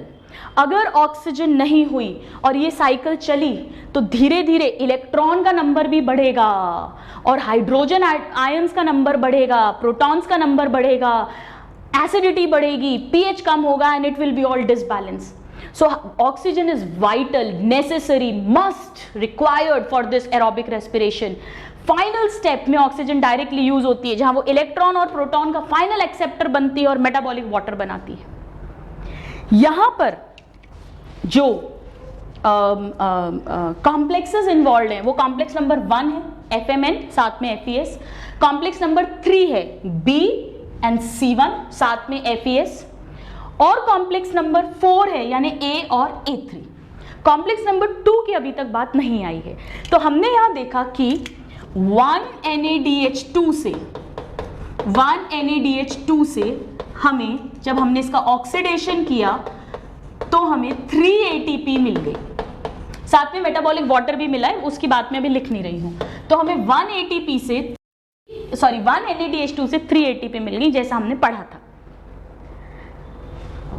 अगर ऑक्सीजन नहीं हुई और ये साइकिल चली तो धीरे धीरे इलेक्ट्रॉन का नंबर भी बढ़ेगा और हाइड्रोजन आयंस का नंबर बढ़ेगा, प्रोटॉन्स का नंबर बढ़ेगा, एसिडिटी बढ़ेगी, pH कम होगा and it will be all disbalance. So oxygen is vital, necessary, must, required for this aerobic respiration. Final step में ऑक्सीजन डायरेक्टली यूज होती है जहां वो इलेक्ट्रॉन और प्रोटॉन का फाइनल एक्सेप्टर बनती है और मेटाबॉलिक वाटर बनाती है। यहां पर जो कॉम्प्लेक्सेस इन्वॉल्व हैं वो कॉम्प्लेक्स नंबर 1 है FMN, साथ में FES। कॉम्प्लेक्स नंबर 3 है B एंड C1, साथ में FES। और कॉम्प्लेक्स नंबर 4 है यानी A और A3। कॉम्प्लेक्स नंबर 2 की अभी तक बात नहीं आई है। तो हमने यहां देखा कि 1 NaDH2 से हमें, जब हमने इसका ऑक्सीडेशन किया तो हमें 3 ATP मिल गई, साथ में मेटाबॉलिक वाटर भी मिला है, उसकी बात मैं अभी लिख नहीं रही हूं। तो हमें 1 NaDH2 से 3 ATP मिल गई जैसा हमने पढ़ा था।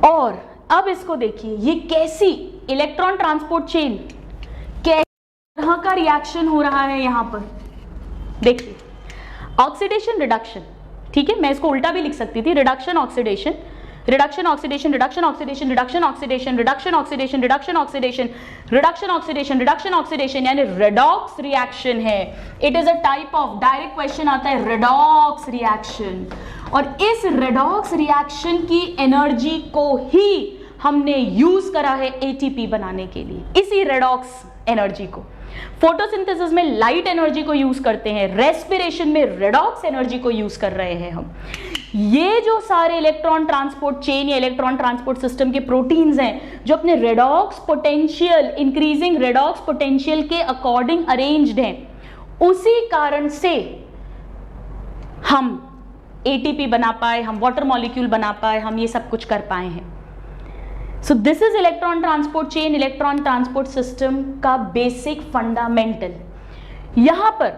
और अब इसको देखिए, ये कैसी इलेक्ट्रॉन ट्रांसपोर्ट चेन, कैसे तरह का रिएक्शन हो रहा है यहां पर। देखिए ऑक्सीडेशन रिडक्शन, ठीक है, मैं इसको उल्टा भी लिख सकती थी, reduction oxidation, reduction oxidation, reduction oxidation, reduction oxidation, reduction oxidation, reduction oxidation, reduction oxidation, reduction oxidation, यानी रेडॉक्स रिएक्शन है। It is a type of, direct question आता है, रेडॉक्स रिएक्शन। और इस रेडॉक्स रिएक्शन की एनर्जी को ही हमने यूज करा है ATP बनाने के लिए, इसी रेडॉक्स एनर्जी को। फोटोसिंथेसिस में लाइट एनर्जी को यूज करते हैं, रेस्पिरेशन में रेडॉक्स एनर्जी को यूज कर रहे हैं हम। ये जो सारे इलेक्ट्रॉन ट्रांसपोर्ट चेन या इलेक्ट्रॉन ट्रांसपोर्ट सिस्टम के प्रोटीन्स हैं जो अपने redox potential, increasing redox potential के अकॉर्डिंग अरेंज्ड हैं, उसी कारण से हम एटीपी बना पाए, हम वाटर मॉलिक्यूल बना पाए, हम ये सब कुछ कर पाए हैं। So this is electron transport chain, electron transport system का बेसिक फंडामेंटल। यहां पर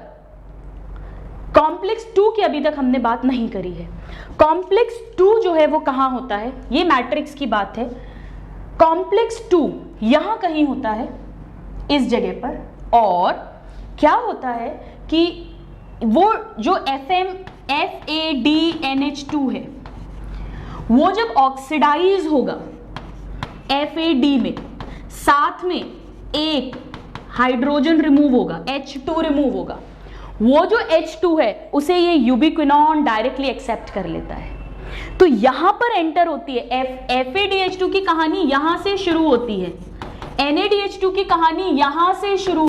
कॉम्प्लेक्स 2 की अभी तक हमने बात नहीं करी है। कॉम्प्लेक्स 2 जो है वो कहां होता है, ये मैट्रिक्स की बात है। कॉम्प्लेक्स 2 यहां कहीं होता है, इस जगह पर, और क्या होता है कि वो जो FADNH2 है वो जब ऑक्सीडाइज होगा FAD में, साथ में एक हाइड्रोजन रिमूव होगा, H2 रिमूव होगा, वो जो H2 है उसे ये यूबिक्विनॉन डायरेक्टली एक्सेप्ट कर लेता है। तो यहां पर एंटर होती है FADH2 की कहानी, यहां से शुरू होती है। NADH2 की कहानी यहां से शुरू।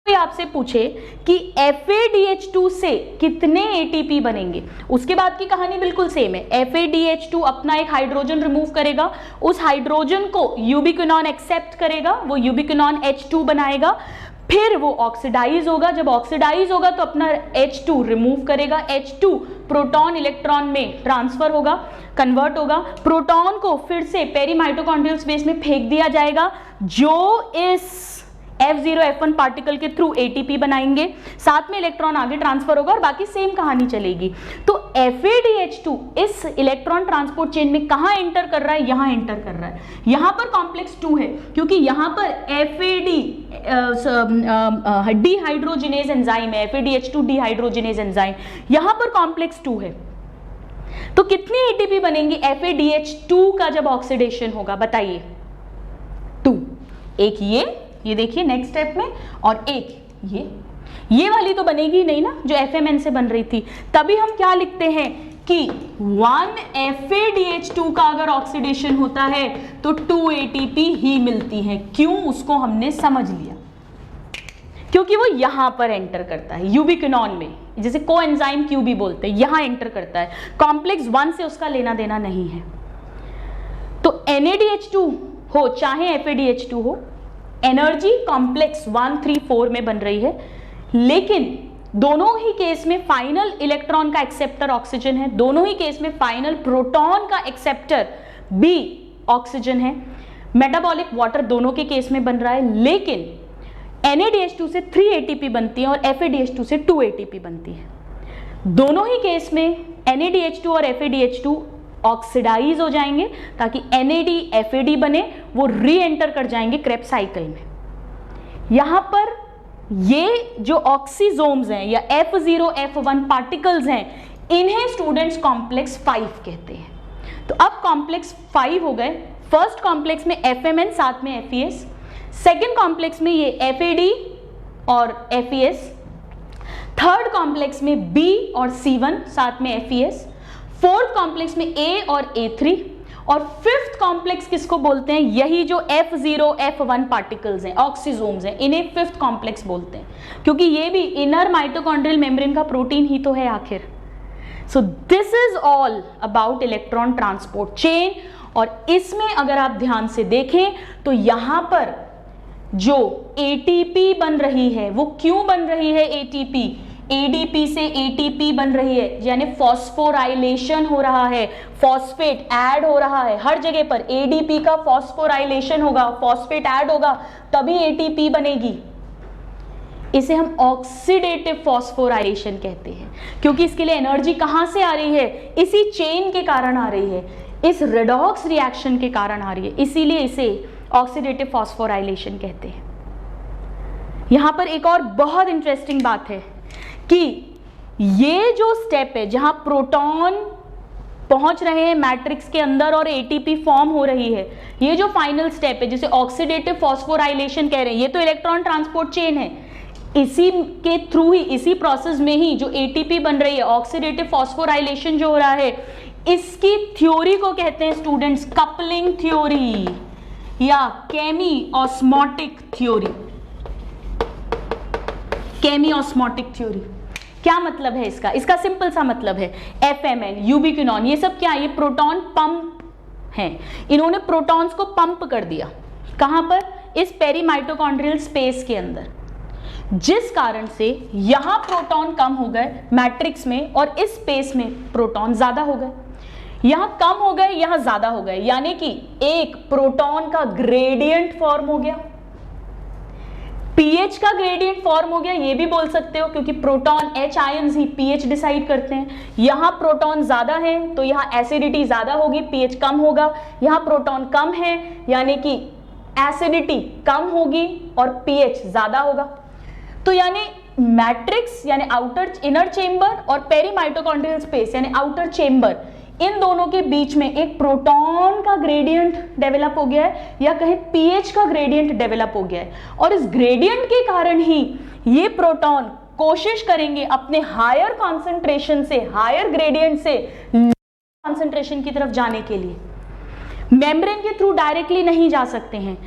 आपसे पूछे कि FADH2 से कितने ATP बनेंगे, उसके बाद की कहानी बिल्कुल सेम है। FADH2 अपना एक हाइड्रोजन रिमूव करेगा, उस हाइड्रोजन को यूबिक्विनॉन एक्सेप्ट करेगा, वो यूबिक्विनॉन H2 बनाएगा, फिर वो ऑक्सीडाइज होगा। जब ऑक्सीडाइज होगा तो अपना H2 रिमूव करेगा, H2 प्रोटॉन इलेक्ट्रॉन में ट्रांसफर होगा, कन्वर्ट होगा, प्रोटॉन को फिर से पेरी माइटोकॉन्ड्रियल स्पेस में फेंक दिया जाएगा, जो इस F0F1 पार्टिकल के थ्रू ATP बनाएंगे, साथ में इलेक्ट्रॉन आगे ट्रांसफर होगा और बाकी सेम कहानी चलेगी। तो FADH2 इस इलेक्ट्रॉन ट्रांसपोर्ट चेन में कहां एंटर कर रहा है, यहां एंटर कर रहा है। यहां पर कॉम्प्लेक्स 2 है क्योंकि यहां पर FAD डिहाइड्रोजिनेज एंजाइम है, FADH2 डिहाइड्रोजिनेज एंजाइम, यहां पर कॉम्प्लेक्स 2 है। तो कितनी ATP बनेंगी FADH2 का जब ऑक्सीडेशन होगा, बताइए? 2। एक ये देखिए नेक्स्ट स्टेप में, और एक ये वाली तो बनेगी नहीं ना जो FMN से बन रही थी। तभी हम क्या लिखते हैं कि 1 FADH2 का अगर ऑक्सीडेशन होता है तो 2 ATP ही मिलती है। क्यों, उसको हमने समझ लिया, क्योंकि वो यहां पर एंटर करता है यूबिक्विनॉन में, जिसे कोएंजाइम Q भी बोलते हैं, यहां एंटर करता है। कॉम्प्लेक्स 1 से उसका लेना देना नहीं है। तो NADH2 हो चाहे FADH2 हो, एनर्जी कॉम्प्लेक्स 1, 3, 4 में बन रही है, लेकिन दोनों ही केस में फाइनल इलेक्ट्रॉन का एक्सेप्टर ऑक्सीजन है, दोनों ही केस में फाइनल प्रोटॉन का एक्सेप्टर भी ऑक्सीजन है। मेटाबॉलिक वाटर दोनों के केस में बन रहा है, लेकिन NADH2 से 3 ATP बनती है और FADH2 से 2 ATP बनती है। दोनों ही केस में NADH2 और FADH2 ऑक्सीडाइज हो जाएंगे ताकि NAD FAD बने, वो री एंटर कर जाएंगे क्रेब्स साइकिल में। यहां पर ये जो ऑक्सीजोम्स हैं या F0F1 पार्टिकल्स हैं, इन्हें स्टूडेंट्स कॉम्प्लेक्स 5 कहते हैं। तो अब कॉम्प्लेक्स 5 हो गए। फर्स्ट कॉम्प्लेक्स में FMN साथ में FES, सेकेंड कॉम्प्लेक्स में ये FAD और FES, थर्ड कॉम्प्लेक्स में B और C1 साथ में FES, फोर्थ कॉम्प्लेक्स में A और A3, और फिफ्थ कॉम्प्लेक्स किसको बोलते हैं, यही जो F0F1 पार्टिकल्स हैं, ऑक्सीजोम्स हैं, इन्हें फिफ्थ कॉम्प्लेक्स बोलते हैं, क्योंकि ये भी इनर माइटोकॉन्ड्रियल मेम्ब्रेन का प्रोटीन ही तो है आखिर। So this is all about electron transport chain. और इसमें अगर आप ध्यान से देखें तो यहां पर जो ATP बन रही है वो क्यों बन रही है, ATP ADP से ATP बन रही है, यानी फॉस्फोराइलेशन हो रहा है, फॉस्फेट ऐड हो रहा है। हर जगह पर ADP का फॉस्फोराइलेशन होगा, फॉस्फेट ऐड होगा, तभी ATP बनेगी। इसे हम ऑक्सीडेटिव फॉस्फोराइलेशन कहते हैं, क्योंकि इसके लिए एनर्जी कहां से आ रही है, इसी चेन के कारण आ रही है, इस रेडॉक्स रिएक्शन के कारण आ रही है, इसीलिए इसे ऑक्सीडेटिव फॉस्फोराइलेशन कहते हैं। यहां पर एक और बहुत इंटरेस्टिंग बात है कि ये जो स्टेप है जहां प्रोटॉन पहुंच रहे हैं मैट्रिक्स के अंदर और ATP फॉर्म हो रही है, ये जो फाइनल स्टेप है जिसे ऑक्सीडेटिव फॉस्फोराइलेशन कह रहे हैं, ये तो इलेक्ट्रॉन ट्रांसपोर्ट चेन है। इसी के थ्रू ही, इसी प्रोसेस में ही जो ATP बन रही है, ऑक्सीडेटिव फॉस्फोराइलेशन जो हो रहा है, इसकी थ्योरी को कहते हैं स्टूडेंट्स कपलिंग थ्योरी या केमी ऑस्मोटिक थ्योरी। केमी ऑस्मोटिक थ्योरी, क्या मतलब है इसका? इसका सिंपल सा मतलब है FMN, यूबिक्विनॉन, ये सब क्या है? ये प्रोटॉन पंप हैं। इन्होंने प्रोटॉन्स को पंप कर दिया। कहां पर? इस पेरीमाइटोकॉन्ड्रियल स्पेस के अंदर, जिस कारण से यहां प्रोटॉन कम हो गए मैट्रिक्स में और इस स्पेस में प्रोटॉन ज्यादा हो गए। यहां कम हो गए, यहां ज्यादा हो गए, यानी कि एक प्रोटॉन का ग्रेडियंट फॉर्म हो गया, पीएच का ग्रेडियंट फॉर्म हो गया, ये भी बोल सकते हो, क्योंकि प्रोटॉन H आयंस ही पीएच डिसाइड करते हैं। यहां प्रोटॉन ज्यादा है तो यहां एसिडिटी ज्यादा होगी, पीएच कम होगा। यहां प्रोटॉन कम है यानी कि एसिडिटी कम होगी और पीएच ज्यादा होगा। तो यानी मैट्रिक्स यानी आउटर इनर चेंबर और पेरीमाइटोकॉन्ड्रियल स्पेस यानी आउटर चेंबर, इन दोनों के बीच में एक प्रोटॉन का ग्रेडियंट डेवलप हो गया है, या कहें पीएच का ग्रेडियंट डेवलप हो गया है। और इस ग्रेडियंट के कारण ही ये प्रोटॉन कोशिश करेंगे अपने हायर कॉन्सेंट्रेशन से, हायर ग्रेडियंट से कॉन्सेंट्रेशन की तरफ जाने के लिए। मेम्ब्रेन के थ्रू डायरेक्टली नहीं जा सकते हैं,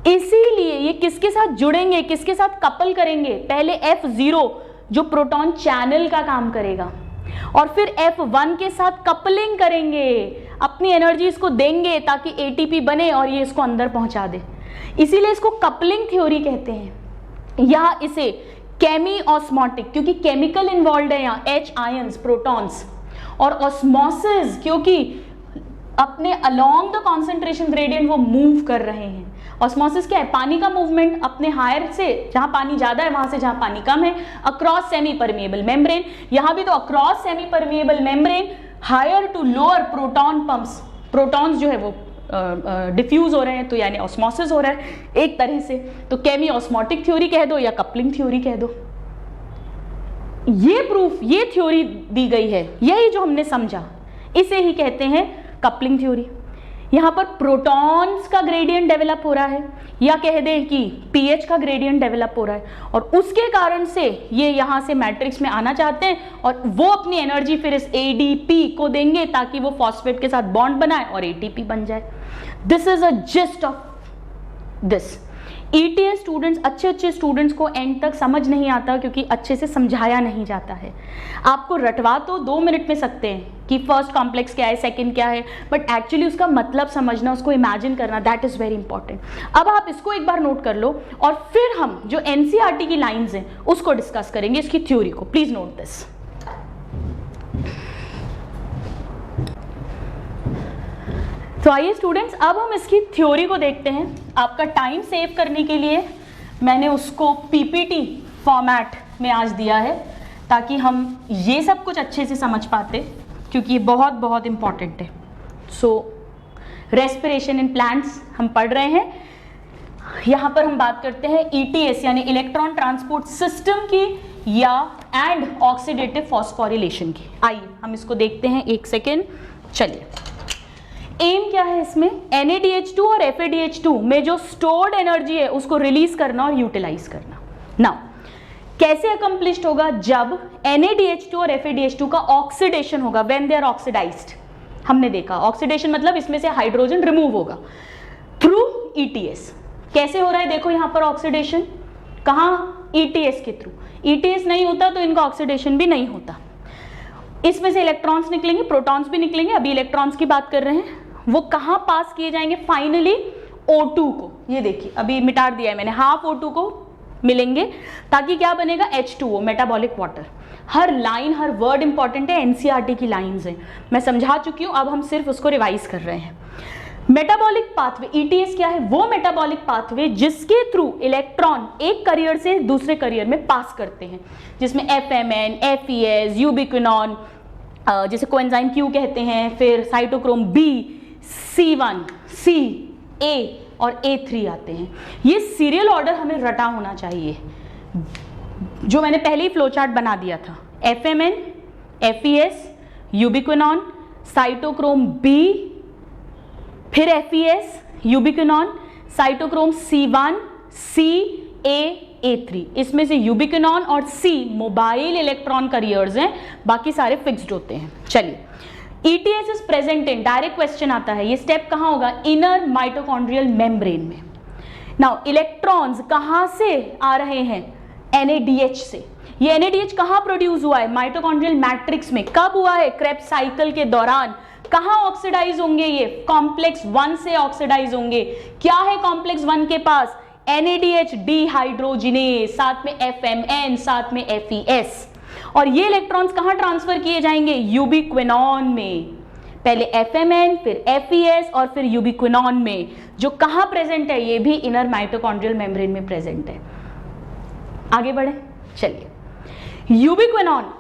इसीलिए ये किसके साथ जुड़ेंगे, किसके साथ कपल करेंगे? पहले F0 जो प्रोटॉन चैनल का काम करेगा, और फिर F1 के साथ कपलिंग करेंगे, अपनी एनर्जी इसको देंगे ताकि ATP बने और ये इसको अंदर पहुंचा दे। इसीलिए इसको कपलिंग थ्योरी कहते हैं, या इसे केमी ऑस्मोटिक, क्योंकि केमिकल इन्वॉल्व है यहाँ, H आयंस प्रोटॉन्स, और ऑस्मोसिस क्योंकि अपने अलोंग द कॉन्सेंट्रेशन ग्रेडियंट वो मूव कर रहे हैं। ऑस्मोसिस क्या है? पानी का मूवमेंट अपने हायर से, जहां पानी ज्यादा है वहां से जहां पानी कम है, अक्रॉस सेमी परमिएबल मेम्ब्रेन। यहां भी तो across semi permeable membrane, higher to lower proton pumps, protons जो है वो डिफ्यूज हो रहे हैं, तो यानी ऑस्मोसिस हो रहा है एक तरह से। तो केमी ऑस्मोटिक थ्योरी कह दो या कपलिंग थ्योरी कह दो। ये प्रूफ, ये थ्योरी दी गई है, यही जो हमने समझा, इसे ही कहते हैं कपलिंग थ्योरी। यहां पर प्रोटॉन्स का ग्रेडियंट डेवलप हो रहा है, या कह दें कि पीएच का ग्रेडियंट डेवलप हो रहा है, और उसके कारण से ये यहां से मैट्रिक्स में आना चाहते हैं और वो अपनी एनर्जी फिर इस ADP को देंगे ताकि वो फॉस्फेट के साथ बॉन्ड बनाए और ATP बन जाए। This is a gist of this. ETS students, अच्छे स्टूडेंट्स को एंड तक समझ नहीं आता क्योंकि अच्छे से समझाया नहीं जाता है। आपको रटवा तो 2 मिनट में सकते हैं कि फर्स्ट कॉम्प्लेक्स क्या है, सेकंड क्या है, बट एक्चुअली उसका मतलब समझना, उसको इमेजिन करना, दैट इज वेरी इंपॉर्टेंट। अब आप इसको एक बार नोट कर लो और फिर हम जो NCERT की लाइंस हैं उसको डिस्कस करेंगे, इसकी थ्योरी को। Please note this. तो आइए स्टूडेंट्स, अब हम इसकी थ्योरी को देखते हैं। आपका टाइम सेव करने के लिए मैंने उसको PPT फॉर्मेट में आज दिया है ताकि हम ये सब कुछ अच्छे से समझ पाते, क्योंकि ये बहुत बहुत इंपॉर्टेंट है। सो रेस्पिरेशन इन प्लांट्स हम पढ़ रहे हैं। यहाँ पर हम बात करते हैं ETS यानी इलेक्ट्रॉन ट्रांसपोर्ट सिस्टम की, या एंड ऑक्सीडेटिव फॉस्फोरिलेशन की। आइए हम इसको देखते हैं, एक सेकेंड। चलिए, एम क्या है इसमें? NADH2 और FADH2 में जो स्टोर्ड एनर्जी है उसको रिलीज करना और यूटिलाइज करना। नाउ कैसे अकम्प्लिश्ड होगा? जब NADH2 और FADH2 का ऑक्सीडेशन होगा, व्हेन दे आर ऑक्सीडाइज्ड। हमने देखा ऑक्सीडेशन मतलब इसमें से हाइड्रोजन रिमूव होगा थ्रू ETS। कैसे हो रहा है देखो यहाँ पर ऑक्सीडेशन, कहाँ? ETS के थ्रू। ETS नहीं होता तो इनका ऑक्सीडेशन भी नहीं होता। इसमें से इलेक्ट्रॉन्स निकलेंगे, प्रोटॉन्स भी निकलेंगे, अभी इलेक्ट्रॉन्स की बात कर रहे हैं। वो कहाँ पास किए जाएंगे? फाइनली O2 को। ये देखिए अभी मिटा दिया है मैंने, हाफ O2 को मिलेंगे ताकि क्या बनेगा? H2O, metabolic water. हर लाइन, हर वर्ड इंपॉर्टेंट है, NCERT की लाइंस हैं, मैं समझा चुकी हूँ, अब हम सिर्फ उसको रिवाइज कर रहे हैं। मेटाबॉलिक पाथवे, ETS क्या है? वो मेटाबॉलिक पाथवे जिसके थ्रू इलेक्ट्रॉन एक करियर से दूसरे करियर में पास करते हैं, जिसमें FMN, FES, यूबिक्विनॉन, जिसे कोएंजाइम Q कहते हैं, फिर cytochrome B, C1, C, A और A3 आते हैं। ये सीरियल ऑर्डर हमें रटा होना चाहिए, जो मैंने पहले ही फ्लो चार्ट बना दिया था। FMN, FES, ubiquinone, cytochrome B, फिर FES, ubiquinone, cytochrome C1, C, A, A3। इसमें से यूबिक्विनॉन और C मोबाइल इलेक्ट्रॉन करियर्स हैं, बाकी सारे फिक्स्ड होते हैं। चलिए, ETS is present in, direct question आता है, ये स्टेप कहाँ होगा? इनर माइटोकॉन्ड्रियल मेम्ब्रेन में। नाउ इलेक्ट्रॉन्स कहाँ से आ रहे हैं? NADH से। ये NADH कहाँ प्रोड्यूस हुआ है? माइटोकॉन्ड्रियल मैट्रिक्स में। कब हुआ है? क्रेब्स साइकिल के दौरान। कहाँ ऑक्सीडाइज होंगे ये? कॉम्प्लेक्स 1 से ऑक्सीडाइज होंगे। क्या है कॉम्प्लेक्स 1 के पास? NADH डिहाइड्रोजिनेज, साथ में FMN, साथ में FES। और ये इलेक्ट्रॉन्स कहाँ ट्रांसफर किए जाएंगे? यूबिक्विनॉन में। पहले FMN, फिर FES और फिर यूबिक्विनॉन में, जो कहाँ प्रेजेंट है? ये भी इनर माइटोकॉन्ड्रियल मेम्ब्रेन में प्रेजेंट है। आगे बढ़े, चलिए। यूबिक्विनॉन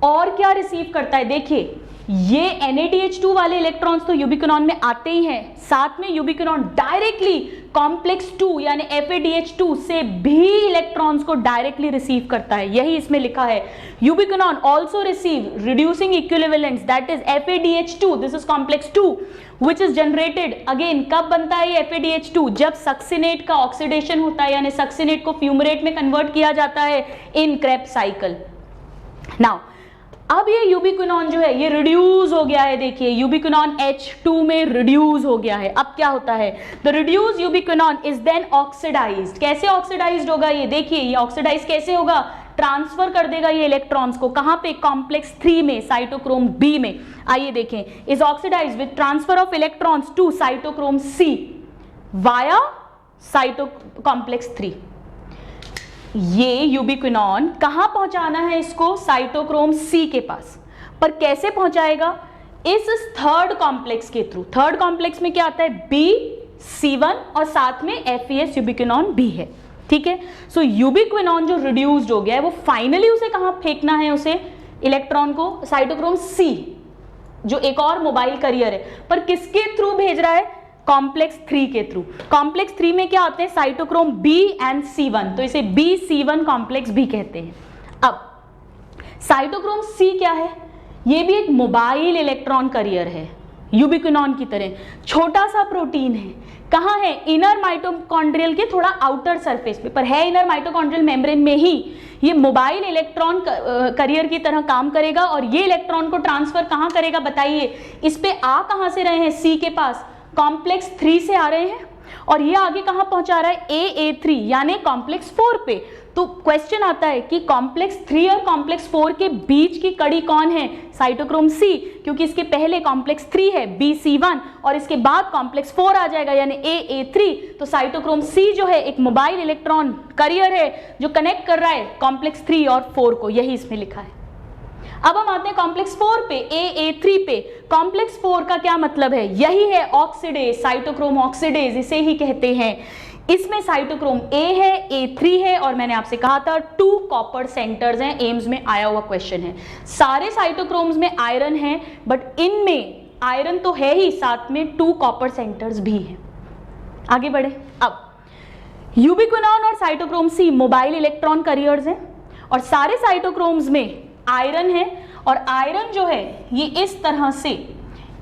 और क्या रिसीव करता है? देखिए, ये NADH2 वाले इलेक्ट्रॉन्स तो यूबिक्विनॉन में आते ही हैं, साथ में यूबिक्विनॉन डायरेक्टली कॉम्प्लेक्स 2 यानी FADH2 से भी इलेक्ट्रॉन्स को डायरेक्टली रिसीव करता है। यही इसमें लिखा है, ubiquinone also receive reducing equivalents that is FADH2, this is complex 2 which is generated again। कब बनता है ये FADH2? जब सक्सिनेट का ऑक्सीडेशन होता है, यानी सक्सिनेट को फ्यूमरेट में कन्वर्ट किया जाता है इन क्रेब्स साइकिल। नाउ अब ये यूबिक्विनॉन जो है ये रिड्यूस हो गया है। देखिए, यूबिक्विनॉन H2 में रिड्यूस हो गया है। अब क्या होता है? The reduced ubiquinone is then oxidised. कैसे ऑक्सीडाइज्ड होगा ये? देखिए, ये ऑक्सीडाइज कैसे होगा? ट्रांसफर कर देगा ये इलेक्ट्रॉन्स को। कहां पे? कॉम्प्लेक्स 3 में, साइटोक्रोम B में। आइए देखें, is oxidised with transfer of electrons to cytochrome C via complex 3। ये यूबिक्विनॉन कहां पहुंचाना है इसको? साइटोक्रोम C के पास। पर कैसे पहुंचाएगा? इस थर्ड कॉम्प्लेक्स के थ्रू। थर्ड कॉम्प्लेक्स में क्या आता है? BC1 और साथ में FES यूबिक्विनॉन B है। ठीक है, सो यूबिक्विनॉन जो रिड्यूस्ड हो गया है वो फाइनली उसे कहां फेंकना है? उसे इलेक्ट्रॉन को साइटोक्रोम C, जो एक और मोबाइल करियर है, पर किसके थ्रू भेज रहा है? कॉम्प्लेक्स 3 के थ्रू। कॉम्प्लेक्स 3 में क्या आते हैं? साइटोक्रोम B एंड C1, तो इसे BC1 कॉम्प्लेक्स B कहते हैं। अब साइटोक्रोम C क्या है? ये भी एक मोबाइल इलेक्ट्रॉन करियर है, यूबिक्विनॉन की तरह। छोटा सा प्रोटीन है। कहाँ है? इनर माइटोकॉन्ड्रियल के थोड़ा आउटर सरफेस पे, पर है इनर माइटोकॉन्ड्रियल मेम्ब्रेन में ही। ये मोबाइल इलेक्ट्रॉन करियर की तरह काम करेगा और ये इलेक्ट्रॉन को ट्रांसफर कहाँ करेगा? बताइए। इस पे आ कहाँ से रहे हैं? C के पास, कॉम्प्लेक्स 3 से आ रहे हैं, और ये आगे कहां पहुंचा रहा है? AA3 यानी कॉम्प्लेक्स 4 पे। तो क्वेश्चन आता है कि कॉम्प्लेक्स 3 और कॉम्प्लेक्स 4 के बीच की कड़ी कौन है? साइटोक्रोम C, क्योंकि इसके पहले कॉम्प्लेक्स 3 है BC1 और इसके बाद कॉम्प्लेक्स 4 आ जाएगा यानी AA3। तो साइटोक्रोम C जो है एक मोबाइल इलेक्ट्रॉन करियर है जो कनेक्ट कर रहा है कॉम्प्लेक्स 3 और 4 को। यही इसमें लिखा है। अब हम आते हैं कॉम्प्लेक्स 4 पे, AA3 पे। कॉम्प्लेक्स 4 का क्या मतलब है? यही है ऑक्सीडेज, साइटोक्रोम ऑक्सीडेज इसे ही कहते हैं। इसमें साइटोक्रोम A है, A3 है, और मैंने आपसे कहा था 2 कॉपर सेंटर्स हैं। एम्स में आया हुआ क्वेश्चन है। सारे साइटोक्रोम्स में आयरन है, बट इनमें आयरन तो है ही, साथ में 2 कॉपर सेंटर्स भी हैं। आगे बढ़े। अब यूबिक्विनॉन और cytochrome C mobile electron careers हैं, और सारे साइटोक्रोम्स में आयरन है, और आयरन जो है ये इस तरह से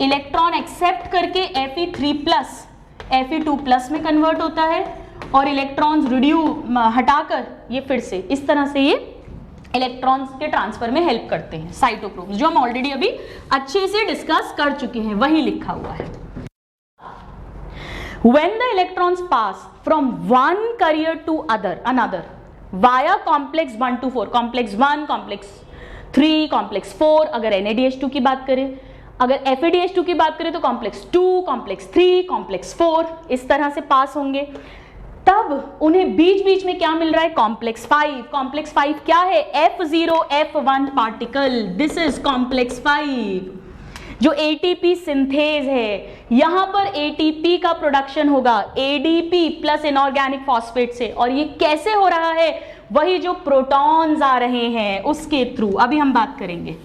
इलेक्ट्रॉन एक्सेप्ट करके Fe3+ Fe2+ में कन्वर्ट होता है, और इलेक्ट्रॉन्स हटाकर ये फिर से इस तरह से ये इलेक्ट्रॉन्स के ट्रांसफर में हेल्प करते हैं साइटोक्रोम्स, जो हम ऑलरेडी अभी अच्छे से डिस्कस कर चुके हैं, वही लिखा हुआ है। When the electrons pass from one carrier to another via complex 1 to 4, complex 1, complex 3, complex 4, अगर NADH2 की बात करें, अगर FADH2 की बात करें तो कॉम्प्लेक्स 2, कॉम्प्लेक्स 3, कॉम्प्लेक्स 4 इस तरह से पास होंगे। तब उन्हें बीच बीच में क्या मिल रहा है? कॉम्प्लेक्स 5। कॉम्प्लेक्स 5 क्या है? F0 F1 particle, this is complex 5, जो ATP सिंथेज है। यहां पर ATP का प्रोडक्शन होगा ADP प्लस इनऑर्गेनिक फॉस्फेट से, और ये कैसे हो रहा है? वही जो प्रोटॉन्स आ रहे हैं उसके थ्रू, अभी हम बात करेंगे।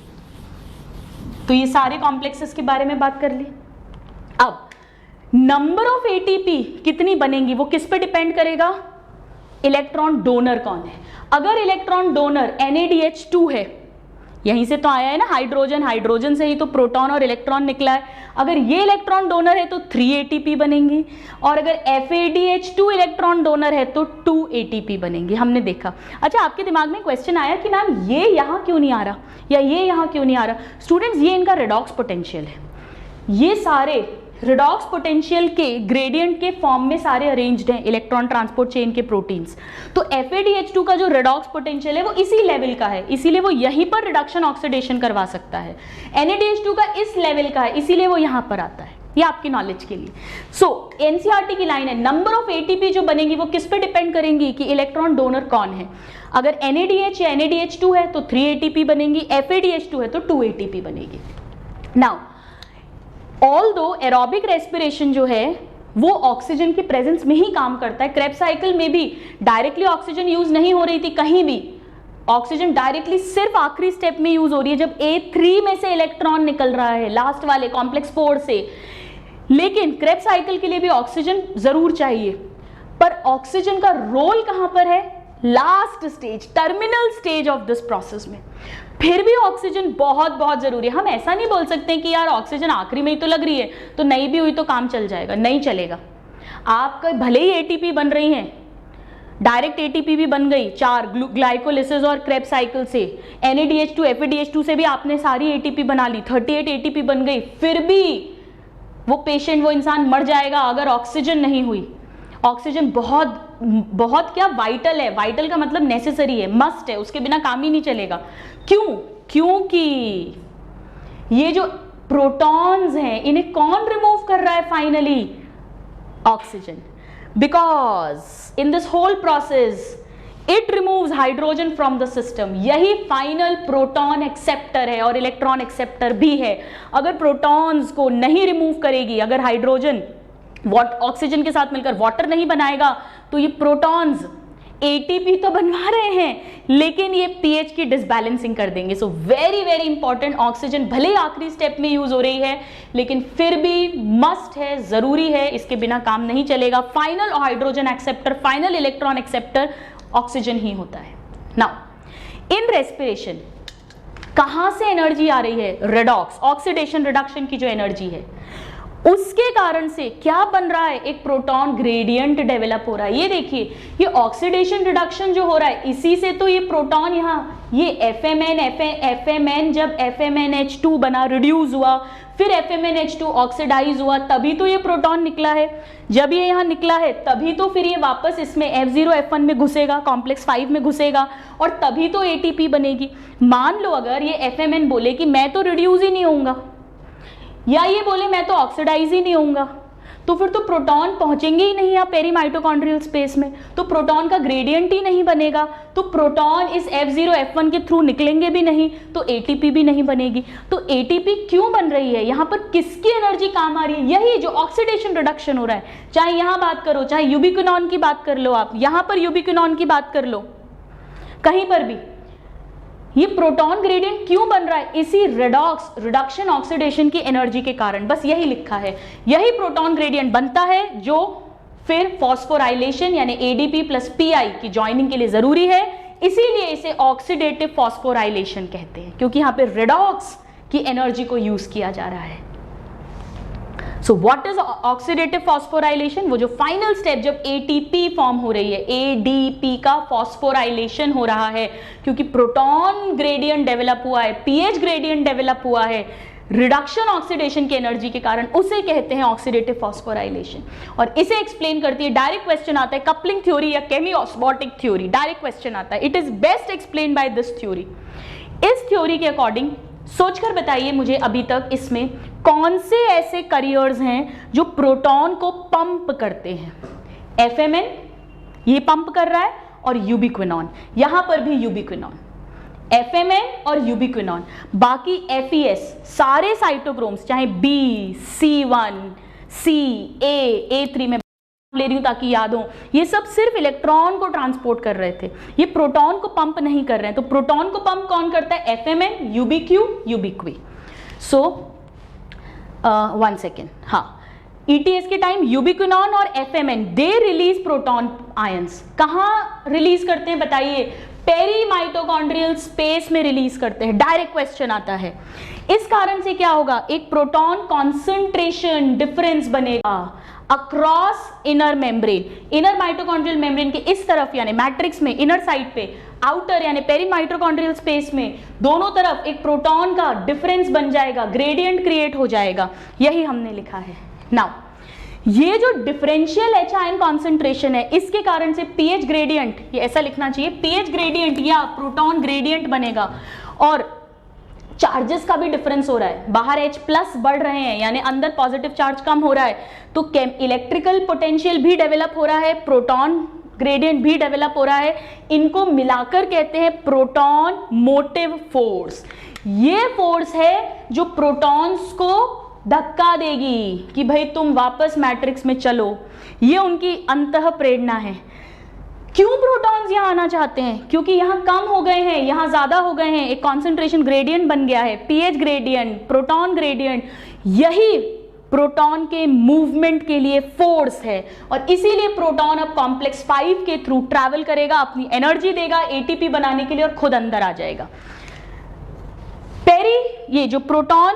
तो ये सारे कॉम्प्लेक्सेस के बारे में बात कर ली। अब नंबर ऑफ ATP कितनी बनेंगी वो किस पे डिपेंड करेगा? इलेक्ट्रॉन डोनर कौन है। अगर इलेक्ट्रॉन डोनर NADH2 है, यहीं से तो आया है ना हाइड्रोजन, हाइड्रोजन से ही तो प्रोटॉन और इलेक्ट्रॉन निकला है। अगर ये इलेक्ट्रॉन डोनर है तो 3 ATP बनेंगी, और अगर FADH2 इलेक्ट्रॉन डोनर है तो 2 ATP बनेंगे। हमने देखा। अच्छा, आपके दिमाग में क्वेश्चन आया कि मैम ये यहाँ क्यों नहीं आ रहा या ये यहाँ क्यों नहीं आ रहा? स्टूडेंट्स, ये इनका रेडॉक्स पोटेंशियल है। ये सारे रिडॉक्स पोटेंशियल के ग्रेडियंट के फॉर्म में सारे अरेंज्ड हैं इलेक्ट्रॉन ट्रांसपोर्ट चेन के प्रोटीन्स। तो FADH2 का जो रिडॉक्स पोटेंशियल है वो इसी लेवल का है, इसीलिए वो यहीं पर रिडक्शन ऑक्सीडेशन करवा सकता है। NADH2 का इस लेवल का है, इसीलिए वो यहां पर आता है। ये आपकी नॉलेज के लिए। सो NCERT की लाइन है, नंबर ऑफ ATP जो बनेगी वो किस पे डिपेंड करेंगी कि इलेक्ट्रॉन डोनर कौन है। अगर NADH या NADH2 है तो 3 ATP बनेगी, FADH2 है तो 2 ATP बनेगी। नाउ ऑल्दो एरोबिक रेस्पिरेशन जो है वो ऑक्सीजन की प्रेजेंस में ही काम करता है। क्रेब्स साइकिल में भी डायरेक्टली ऑक्सीजन यूज नहीं हो रही थी कहीं भी, ऑक्सीजन डायरेक्टली सिर्फ आखिरी स्टेप में यूज हो रही है जब A3 में से इलेक्ट्रॉन निकल रहा है, लास्ट वाले कॉम्प्लेक्स 4 से। लेकिन क्रेब्स साइकिल के लिए भी ऑक्सीजन जरूर चाहिए, पर ऑक्सीजन का रोल कहां पर है, last stage, terminal stage of this process में। फिर भी ऑक्सीजन बहुत बहुत जरूरी है। हम ऐसा नहीं बोल सकते कि यार ऑक्सीजन आखिरी में ही तो लग रही है तो नहीं भी हुई तो काम चल जाएगा, नहीं चलेगा। आपका भले ही ATP बन रही हैं, डायरेक्ट ATP भी बन गई 4 ग्लाइकोलिसिस और क्रेब्स साइकिल से, NADH2 FADH2 से भी आपने सारी ATP बना ली, 38 ATP बन गई, फिर भी वो पेशेंट, वो इंसान मर जाएगा अगर ऑक्सीजन नहीं हुई। ऑक्सीजन बहुत बहुत क्या वाइटल है, वाइटल का मतलब नेसेसरी है, मस्ट है, उसके बिना काम ही नहीं चलेगा। क्यों? क्योंकि ये जो प्रोटॉन्स हैं इन्हें कौन रिमूव कर रहा है finally? Oxygen. Because in this whole process it removes hydrogen from the system. यही फाइनल प्रोटॉन एक्सेप्टर है और इलेक्ट्रॉन एक्सेप्टर भी है। अगर प्रोटॉन्स को नहीं रिमूव करेगी, अगर हाइड्रोजन ऑक्सीजन के साथ मिलकर वाटर नहीं बनाएगा, तो ये प्रोटॉन्स ATP तो बनवा रहे हैं लेकिन ये pH की डिसबैलेंसिंग कर देंगे। So very very important, oxygen भले ही आखिरी स्टेप में यूज हो रही है लेकिन फिर भी मस्ट है, जरूरी है, इसके बिना काम नहीं चलेगा। Final hydrogen acceptor, final electron acceptor oxygen ही होता है। नाउ इन रेस्पिरेशन कहां से एनर्जी आ रही है? रिडॉक्स, ऑक्सीडेशन रिडक्शन की जो एनर्जी है उसके कारण से क्या बन रहा है, एक प्रोटॉन ग्रेडियंट डेवलप हो रहा है। ये देखिए, ये ऑक्सीडेशन रिडक्शन जो हो रहा है इसी से तो ये प्रोटॉन यहाँ ये FMN जब FMNH2 बना, रिड्यूस हुआ, फिर FMNH2 ऑक्सीडाइज हुआ, तभी तो ये प्रोटॉन निकला है। जब ये यहाँ निकला है तभी तो फिर ये वापस इसमें F0F1 में घुसेगा, कॉम्प्लेक्स 5 में घुसेगा और तभी तो ATP बनेगी। मान लो अगर ये FMN बोले कि मैं तो रिड्यूस ही नहीं होऊंगा, या ये बोले मैं तो ऑक्सीडाइज ही नहीं होऊंगा, तो फिर तो प्रोटॉन पहुंचेंगे ही नहीं यहाँ पेरीमाइटोकॉन्ड्रियल स्पेस में, तो प्रोटॉन का ग्रेडियंट ही नहीं बनेगा, तो प्रोटॉन इस F0F1 के थ्रू निकलेंगे भी नहीं, तो ATP भी नहीं बनेगी। तो ATP क्यों बन रही है? यहाँ पर किसकी एनर्जी काम आ रही है? यही जो ऑक्सीडेशन रिडक्शन हो रहा है। चाहे यहाँ बात करो, चाहे यूबिक्विनॉन की बात कर लो, आप यहाँ पर यूबिक्विनॉन की बात कर लो, कहीं पर भी ये प्रोटॉन ग्रेडियंट क्यों बन रहा है? इसी रिडक्शन ऑक्सीडेशन की एनर्जी के कारण। बस यही लिखा है, यही प्रोटॉन ग्रेडियंट बनता है जो फिर फॉस्फोराइलेशन यानी ADP प्लस PI की ज्वाइनिंग के लिए जरूरी है। इसीलिए इसे ऑक्सीडेटिव फॉस्फोराइलेशन कहते हैं, क्योंकि यहाँ पे रिडॉक्स की एनर्जी को यूज किया जा रहा है। So what is oxidative phosphorylation? वो जो फाइनल स्टेप जब ATP फॉर्म हो रही है, ADP का फॉस्फोराइलेशन हो रहा है, क्योंकि प्रोटॉन ग्रेडियंट डेवलप हुआ है, pH ग्रेडियंट डेवलप हुआ है रिडक्शन ऑक्सीडेशन की एनर्जी के कारण, उसे कहते हैं ऑक्सीडेटिव फॉस्फोराइलेशन। और इसे एक्सप्लेन करती है, डायरेक्ट क्वेश्चन आता है कपलिंग थ्योरी या केमी ऑस्मोटिक थ्योरी, डायरेक्ट क्वेश्चन आता है। It is best explain by this theory. इस थ्योरी के अकॉर्डिंग सोचकर बताइए मुझे अभी तक इसमें कौन से ऐसे कैरियर्स हैं जो प्रोटॉन को पंप करते हैं? FMN ये पंप कर रहा है और यूबिक्विनॉन, यहां पर भी यूबिक्विनॉन, FMN और यूबिक्विनॉन। बाकी FES सारे साइटोक्रोम्स चाहे B, C1, C, A3 में ले रही हूं ताकि याद हो, ये सब सिर्फ इलेक्ट्रॉन को ट्रांसपोर्ट कर रहे थे, ये प्रोटॉन को पंप नहीं कर रहे हैं। तो प्रोटॉन को पंप कौन करता है? FMN, यूबिक्वी। सो 1 सेकेंड, हाँ, ETS के टाइम यूबिक्विनॉन और FMN they release proton ions. कहाँ रिलीज करते हैं बताइए? पेरीमाइटोकॉन्ड्रियल स्पेस में रिलीज करते हैं। डायरेक्ट क्वेश्चन आता है। इस कारण से क्या होगा? एक प्रोटॉन कॉन्सेंट्रेशन डिफरेंस बनेगा across inner membrane, inner mitochondrial membrane के इस तरफ यानी मैट्रिक्स में इनर साइड पे, आउटर यानी पेरीमाइटोकॉन्ड्रियल स्पेस में, दोनों तरफ एक प्रोटॉन का डिफरेंस बन जाएगा, ग्रेडियंट क्रिएट हो जाएगा। यही हमने लिखा है, नाउ ये जो डिफरेंशियल H आयन कॉन्सेंट्रेशन है, इसके कारण से पीएच ग्रेडियंट, ये ऐसा लिखना चाहिए, पीएच ग्रेडियंट या प्रोटॉन ग्रेडियंट बनेगा और चार्जेस का भी डिफरेंस हो रहा है, बाहर H प्लस बढ़ रहे हैं यानी अंदर पॉजिटिव चार्ज कम हो रहा है, तो इलेक्ट्रिकल पोटेंशियल भी डेवलप हो रहा है, प्रोटॉन ग्रेडियंट भी डेवलप हो रहा है, इनको मिलाकर कहते हैं प्रोटॉन मोटिव फोर्स। ये फोर्स है जो प्रोटॉन्स को धक्का देगी कि भाई तुम वापस मैट्रिक्स में चलो, ये उनकी अंतः प्रेरणा है। क्यों प्रोटॉन्स यहाँ आना चाहते हैं? क्योंकि यहाँ कम हो गए हैं, यहाँ ज्यादा हो गए हैं, एक कॉन्सेंट्रेशन ग्रेडियंट बन गया है, पीएच ग्रेडियंट, प्रोटॉन ग्रेडियंट, यही प्रोटॉन के मूवमेंट के लिए फोर्स है और इसीलिए प्रोटॉन अब कॉम्प्लेक्स 5 के थ्रू ट्रैवल करेगा, अपनी एनर्जी देगा एटीपी बनाने के लिए और खुद अंदर आ जाएगा। ये जो प्रोटॉन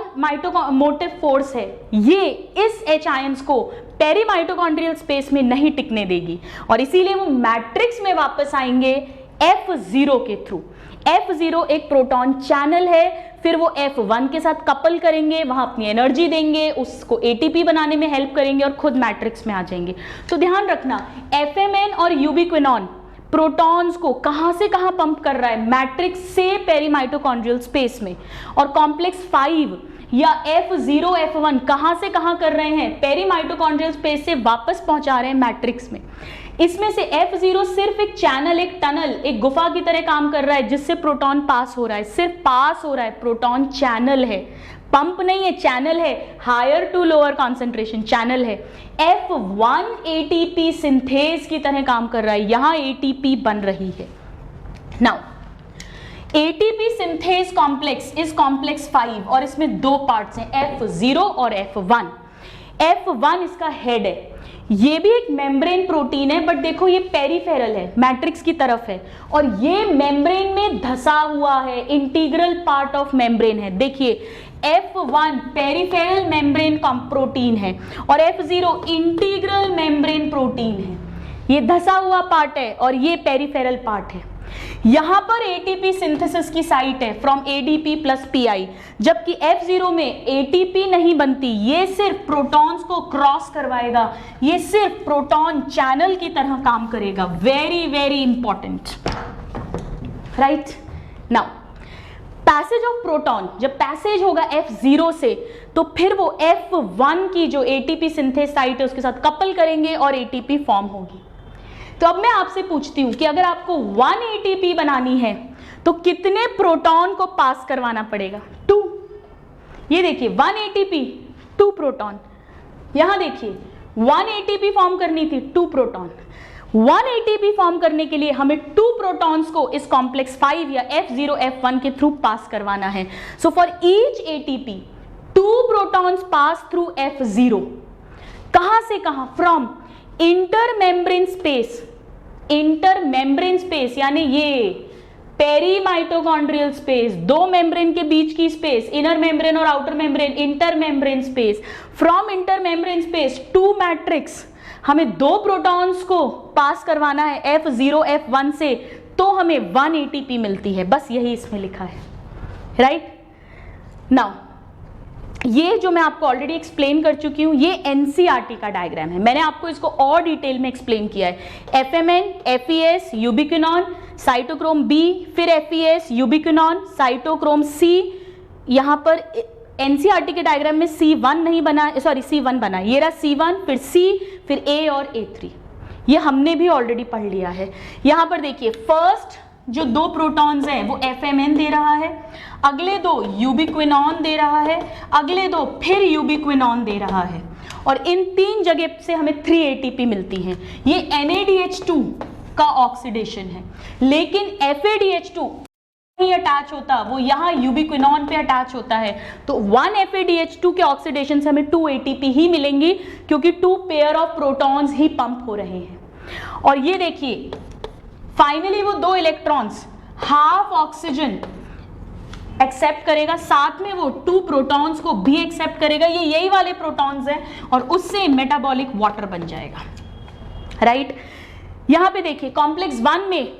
मोटिव फोर्स है, ये इस H आयंस को पेरी माइटोकॉन्ड्रियल स्पेस में नहीं टिकने देगी और इसीलिए वो मैट्रिक्स में वापस आएंगे F0 के थ्रू। F0 एक प्रोटॉन चैनल है, फिर वो F1 के साथ कपल करेंगे, वहां अपनी एनर्जी देंगे, उसको एटीपी बनाने में हेल्प करेंगे और खुद मैट्रिक्स में आ जाएंगे। तो ध्यान रखना, FMN और यूबिक्विनॉन प्रोटॉन्स को कहां से कहां पंप कर रहा है, मैट्रिक्स से पेरी माइटोकॉन्ड्रियल स्पेस में, और कॉम्प्लेक्स 5 या F0 F1 कहां से कहां कर रहे हैं, पेरी माइटोकॉन्ड्रियल स्पेस से वापस पहुंचा रहे हैं मैट्रिक्स में। इसमें से F0 सिर्फ एक चैनल, एक टनल, एक गुफा की तरह काम कर रहा है जिससे प्रोटॉन पास हो रहा है, सिर्फ पास हो रहा है, प्रोटॉन चैनल है, पंप नहीं है, चैनल है, higher to lower concentration channel है। F1 ATP सिंथेज की तरह काम कर रहा है, यहां ATP बन रही है। Now ATP synthase complex is complex 5 और इसमें दो पार्ट्स हैं, F0 और F1। F1 इसका हेड है, ये भी एक मेम्ब्रेन प्रोटीन है, बट देखो ये पेरिफेरल है, मैट्रिक्स की तरफ है और ये मेम्ब्रेन में धसा हुआ है, इंटीग्रल पार्ट ऑफ मेम्ब्रेन है। देखिए F1 पेरिफेरल मेम्ब्रेन प्रोटीन है और F0 इंटीग्रल मेम्ब्रेन प्रोटीन है, ये धसा हुआ पार्ट है और ये पेरिफेरल पार्ट है। यहां पर एटीपी सिंथेसिस की साइट है फ्रॉम एडीपी प्लस पीआई, जबकि F0 में एटीपी नहीं बनती, ये सिर्फ प्रोटॉन्स को क्रॉस करवाएगा, ये सिर्फ प्रोटॉन चैनल की तरह काम करेगा। Very very important, right. Now passage of proton, जब पैसेज होगा F0 से तो फिर वो F1 की जो एटीपी सिंथेस साइट है उसके साथ कपल करेंगे और एटीपी फॉर्म होगी। तो अब मैं आपसे पूछती हूं कि अगर आपको 1 ATP बनानी है तो कितने प्रोटॉन को पास करवाना पड़ेगा? 2। ये देखिए 1 ATP 2 प्रोटॉन, यहां देखिए 1 ATP फॉर्म करनी थी, 2 प्रोटॉन। 1 ATP फॉर्म करने के लिए हमें 2 प्रोटॉन्स को इस कॉम्प्लेक्स 5 या F0 F1 के थ्रू पास करवाना है। So for each ATP 2 protons pass through F0। कहां से कहां? From intermembrane space, intermembrane space यानी ये पेरी माइटोकॉन्ड्रियल स्पेस, दो मेम्ब्रेन के बीच की स्पेस, इनर मेम्ब्रेन और outer membrane, intermembrane space. From intermembrane space to matrix, हमें 2 प्रोटॉन्स को पास करवाना है F0 F1 से, तो हमें 1 ATP मिलती है, बस यही इसमें लिखा है, राइट। नाउ ये जो मैं आपको ऑलरेडी एक्सप्लेन कर चुकी हूं, ये NCERT का डायग्राम है, मैंने आपको इसको और डिटेल में एक्सप्लेन किया है। FMN, FES, ubiquinone, cytochrome B, फिर FES, यूबिक्विनॉन, साइटोक्रोम C। यहां पर NCERT के डायग्राम में C1 नहीं बना, सॉरी C1 बना, ये रहा C1, फिर C, फिर A और A3, ये हमने भी ऑलरेडी पढ़ लिया है। यहां पर देखिए फर्स्ट जो 2 प्रोटॉन्स हैं वो FMN दे रहा है, अगले 2 यूबिक्विनॉन दे रहा है, अगले 2 फिर यूबिक्विनॉन दे रहा है और इन 3 जगह से हमें 3 ATP मिलती हैं। ये NADH2 का ऑक्सीडेशन है, लेकिन FADH2 नहीं अटैच होता, वो यहाँ यूबिक्विनॉन पे अटैच होता है, तो 1 FADH2 के ऑक्सीडेशन से हमें 2 ATP ही मिलेंगी क्योंकि 2 pair of protons he pump हो रहे हैं। और ये देखिए फाइनली वो 2 इलेक्ट्रॉन्स हाफ ऑक्सीजन एक्सेप्ट करेगा, साथ में वो 2 प्रोटॉन्स को भी एक्सेप्ट करेगा, ये यही वाले प्रोटॉन्स हैं और उससे मेटाबॉलिक वाटर बन जाएगा, राइट। यहां पे देखिए कॉम्प्लेक्स 1 में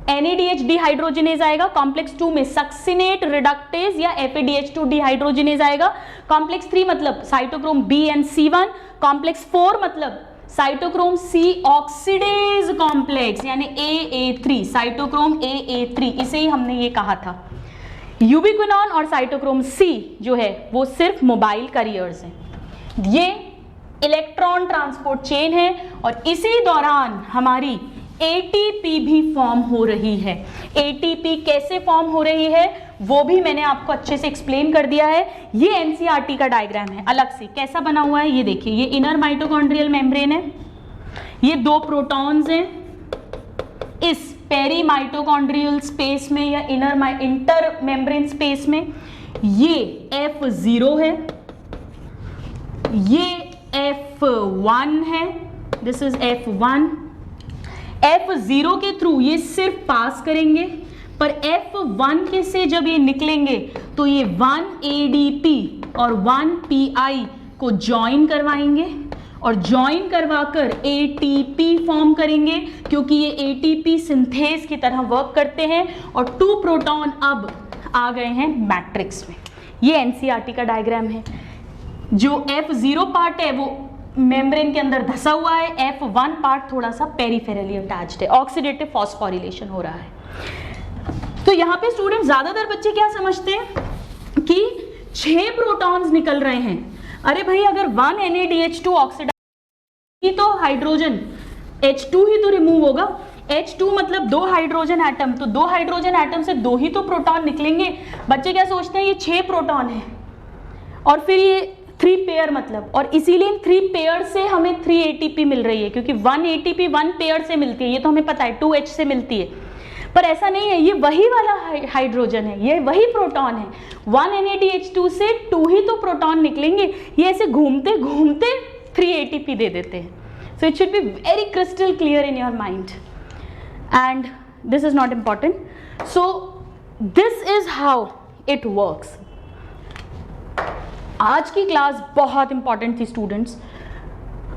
NADH डिहाइड्रोजिनेज आएगा, कॉम्प्लेक्स 2 में सक्सिनेट रिडक्टेज या FADH2 डिहाइड्रोजिनेज आएगा, कॉम्प्लेक्स 3 मतलब साइटोक्रोम BNC1, कॉम्प्लेक्स 4 मतलब साइटोक्रोम C ऑक्सीडेज कॉम्प्लेक्स यानी AA3, साइटोक्रोम AA3, इसे ही हमने ये कहा था। यूबिक्विनॉन और साइटोक्रोम C जो है वो सिर्फ मोबाइल कैरियर्स हैं, ये इलेक्ट्रॉन ट्रांसपोर्ट चेन है और इसी दौरान हमारी ATP भी फॉर्म हो रही है। ATP कैसे फॉर्म हो रही है वो भी मैंने आपको अच्छे से एक्सप्लेन कर दिया है। ये NCERT का डायग्राम है अलग से, कैसा बना हुआ है ये देखिए। ये इनर माइटोकॉन्ड्रियल मेम्ब्रेन है, ये 2 प्रोटॉन्स हैं इस पेरी माइटोकॉन्ड्रियल स्पेस में या इंटर मेम्ब्रेन स्पेस में, ये F0 है, ये F1 है, दिस इज F1। F0 के थ्रू ये सिर्फ पास करेंगे, पर F1 के से जब ये निकलेंगे तो ये 1 ADP और 1 PI को ज्वाइन करवाएंगे और ज्वाइन करवाकर ATP फॉर्म करेंगे, क्योंकि ये ATP सिंथेज की तरह वर्क करते हैं और 2 प्रोटॉन अब आ गए हैं मैट्रिक्स में। ये NCERT का डायग्राम है। जो F0 पार्ट है वो मेम्ब्रेन के अंदर धसा हुआ है, F1 पार्ट थोड़ा सा पेरिफेरली अटैच्ड है, ऑक्सीडेटिव फॉस्फोरिलेशन हो रहा है। तो यहाँ पे स्टूडेंट ज्यादातर बच्चे क्या समझते हैं कि 6 प्रोटॉन्स निकल रहे हैं। अरे भाई अगर 1 NADH2 ऑक्सीडाइज तो हाइड्रोजन H2 ही तो रिमूव होगा। H2 मतलब 2 हाइड्रोजन एटम, तो 2 हाइड्रोजन एटम से 2 ही तो प्रोटॉन निकलेंगे। बच्चे क्या सोचते हैं ये 6 प्रोटॉन है और फिर ये 3 पेयर मतलब, और इसीलिए 3 पेयर से हमें 3 ATP मिल रही है, क्योंकि 1 ATP 1 पेयर से मिलती है, ये तो हमें पता है 2H से मिलती है। पर ऐसा नहीं है, ये वही वाला हाइड्रोजन है, ये वही प्रोटॉन है। 1 NADH2 से 2 ही तो प्रोटॉन निकलेंगे, ये ऐसे घूमते घूमते 3 ATP दे देते हैं। So it should be very crystal clear in your mind and this is not important. So this is how it works. आज की क्लास बहुत इंपॉर्टेंट थी स्टूडेंट्स।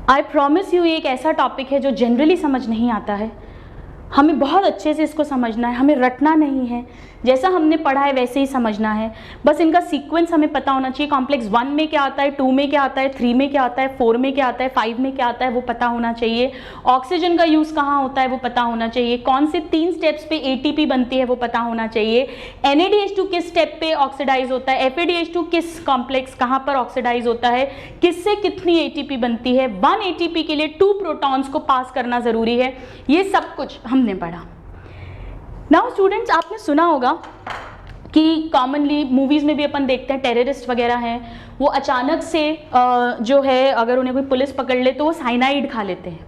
आई प्रॉमिस यू, ये एक ऐसा टॉपिक है जो जनरली समझ नहीं आता है, हमें बहुत अच्छे से इसको समझना है, हमें रटना नहीं है, जैसा हमने पढ़ा है वैसे ही समझना है। बस इनका सीक्वेंस हमें पता होना चाहिए, कॉम्प्लेक्स 1 में क्या आता है, 2 में क्या आता है, 3 में क्या आता है, 4 में क्या आता है, 5 में क्या आता है वो पता होना चाहिए। ऑक्सीजन का यूज़ कहाँ होता है वो पता होना चाहिए, कौन से 3 स्टेप्स पे ATP बनती है वो पता होना चाहिए, NADH2 किस स्टेप पे ऑक्सीडाइज होता है, FADH2 किस कॉम्प्लेक्स कहाँ पर ऑक्सीडाइज होता है, किससे कितनी ATP बनती है, 1 ATP के लिए 2 प्रोटॉन्स को पास करना ज़रूरी है, ये सब कुछ हमने पढ़ा। नाउ स्टूडेंट्स, आपने सुना होगा कि कॉमनली मूवीज़ में भी अपन देखते हैं टेररिस्ट वगैरह हैं, वो अचानक से जो है अगर उन्हें कोई पुलिस पकड़ ले तो वो साइनाइड खा लेते हैं,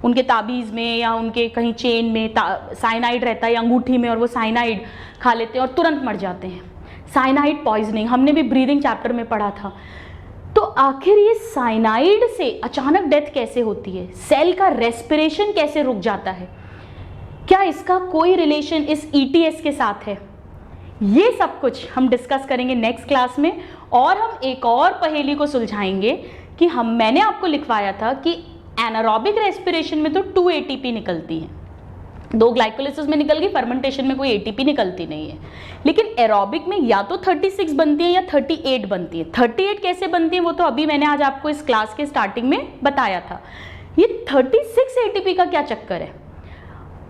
उनके ताबीज़ में या उनके कहीं चेन में साइनाइड रहता है या अंगूठी में, और वो साइनाइड खा लेते हैं और तुरंत मर जाते हैं। साइनाइड पॉइजनिंग हमने भी ब्रीदिंग चैप्टर में पढ़ा था। तो आखिर ये साइनाइड से अचानक डेथ कैसे होती है, सेल का रेस्पिरेशन कैसे रुक जाता है, क्या इसका कोई रिलेशन इस ETS के साथ है, ये सब कुछ हम डिस्कस करेंगे नेक्स्ट क्लास में। और हम एक और पहेली को सुलझाएंगे कि मैंने आपको लिखवाया था कि एनारोबिक रेस्पिरेशन में तो 2 ATP निकलती है, 2 ग्लाइकोलिसिस में निकल गई, फर्मेंटेशन में कोई ATP निकलती नहीं है, लेकिन एरोबिक में या तो 36 बनती है या 38 बनती है। 38 कैसे बनती है वो तो अभी मैंने आज आपको इस क्लास के स्टार्टिंग में बताया था। ये 36 ATP का क्या चक्कर है,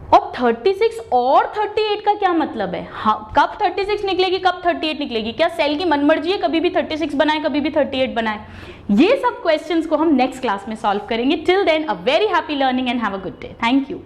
और 36 और 38 का क्या मतलब है, हाँ कब 36 निकलेगी कब 38 निकलेगी, क्या सेल की मनमर्जी है कभी भी 36 बनाए कभी भी 38 बनाए, ये सब क्वेश्चंस को हम नेक्स्ट क्लास में सॉल्व करेंगे। Till then a very happy learning and have a good day. Thank you.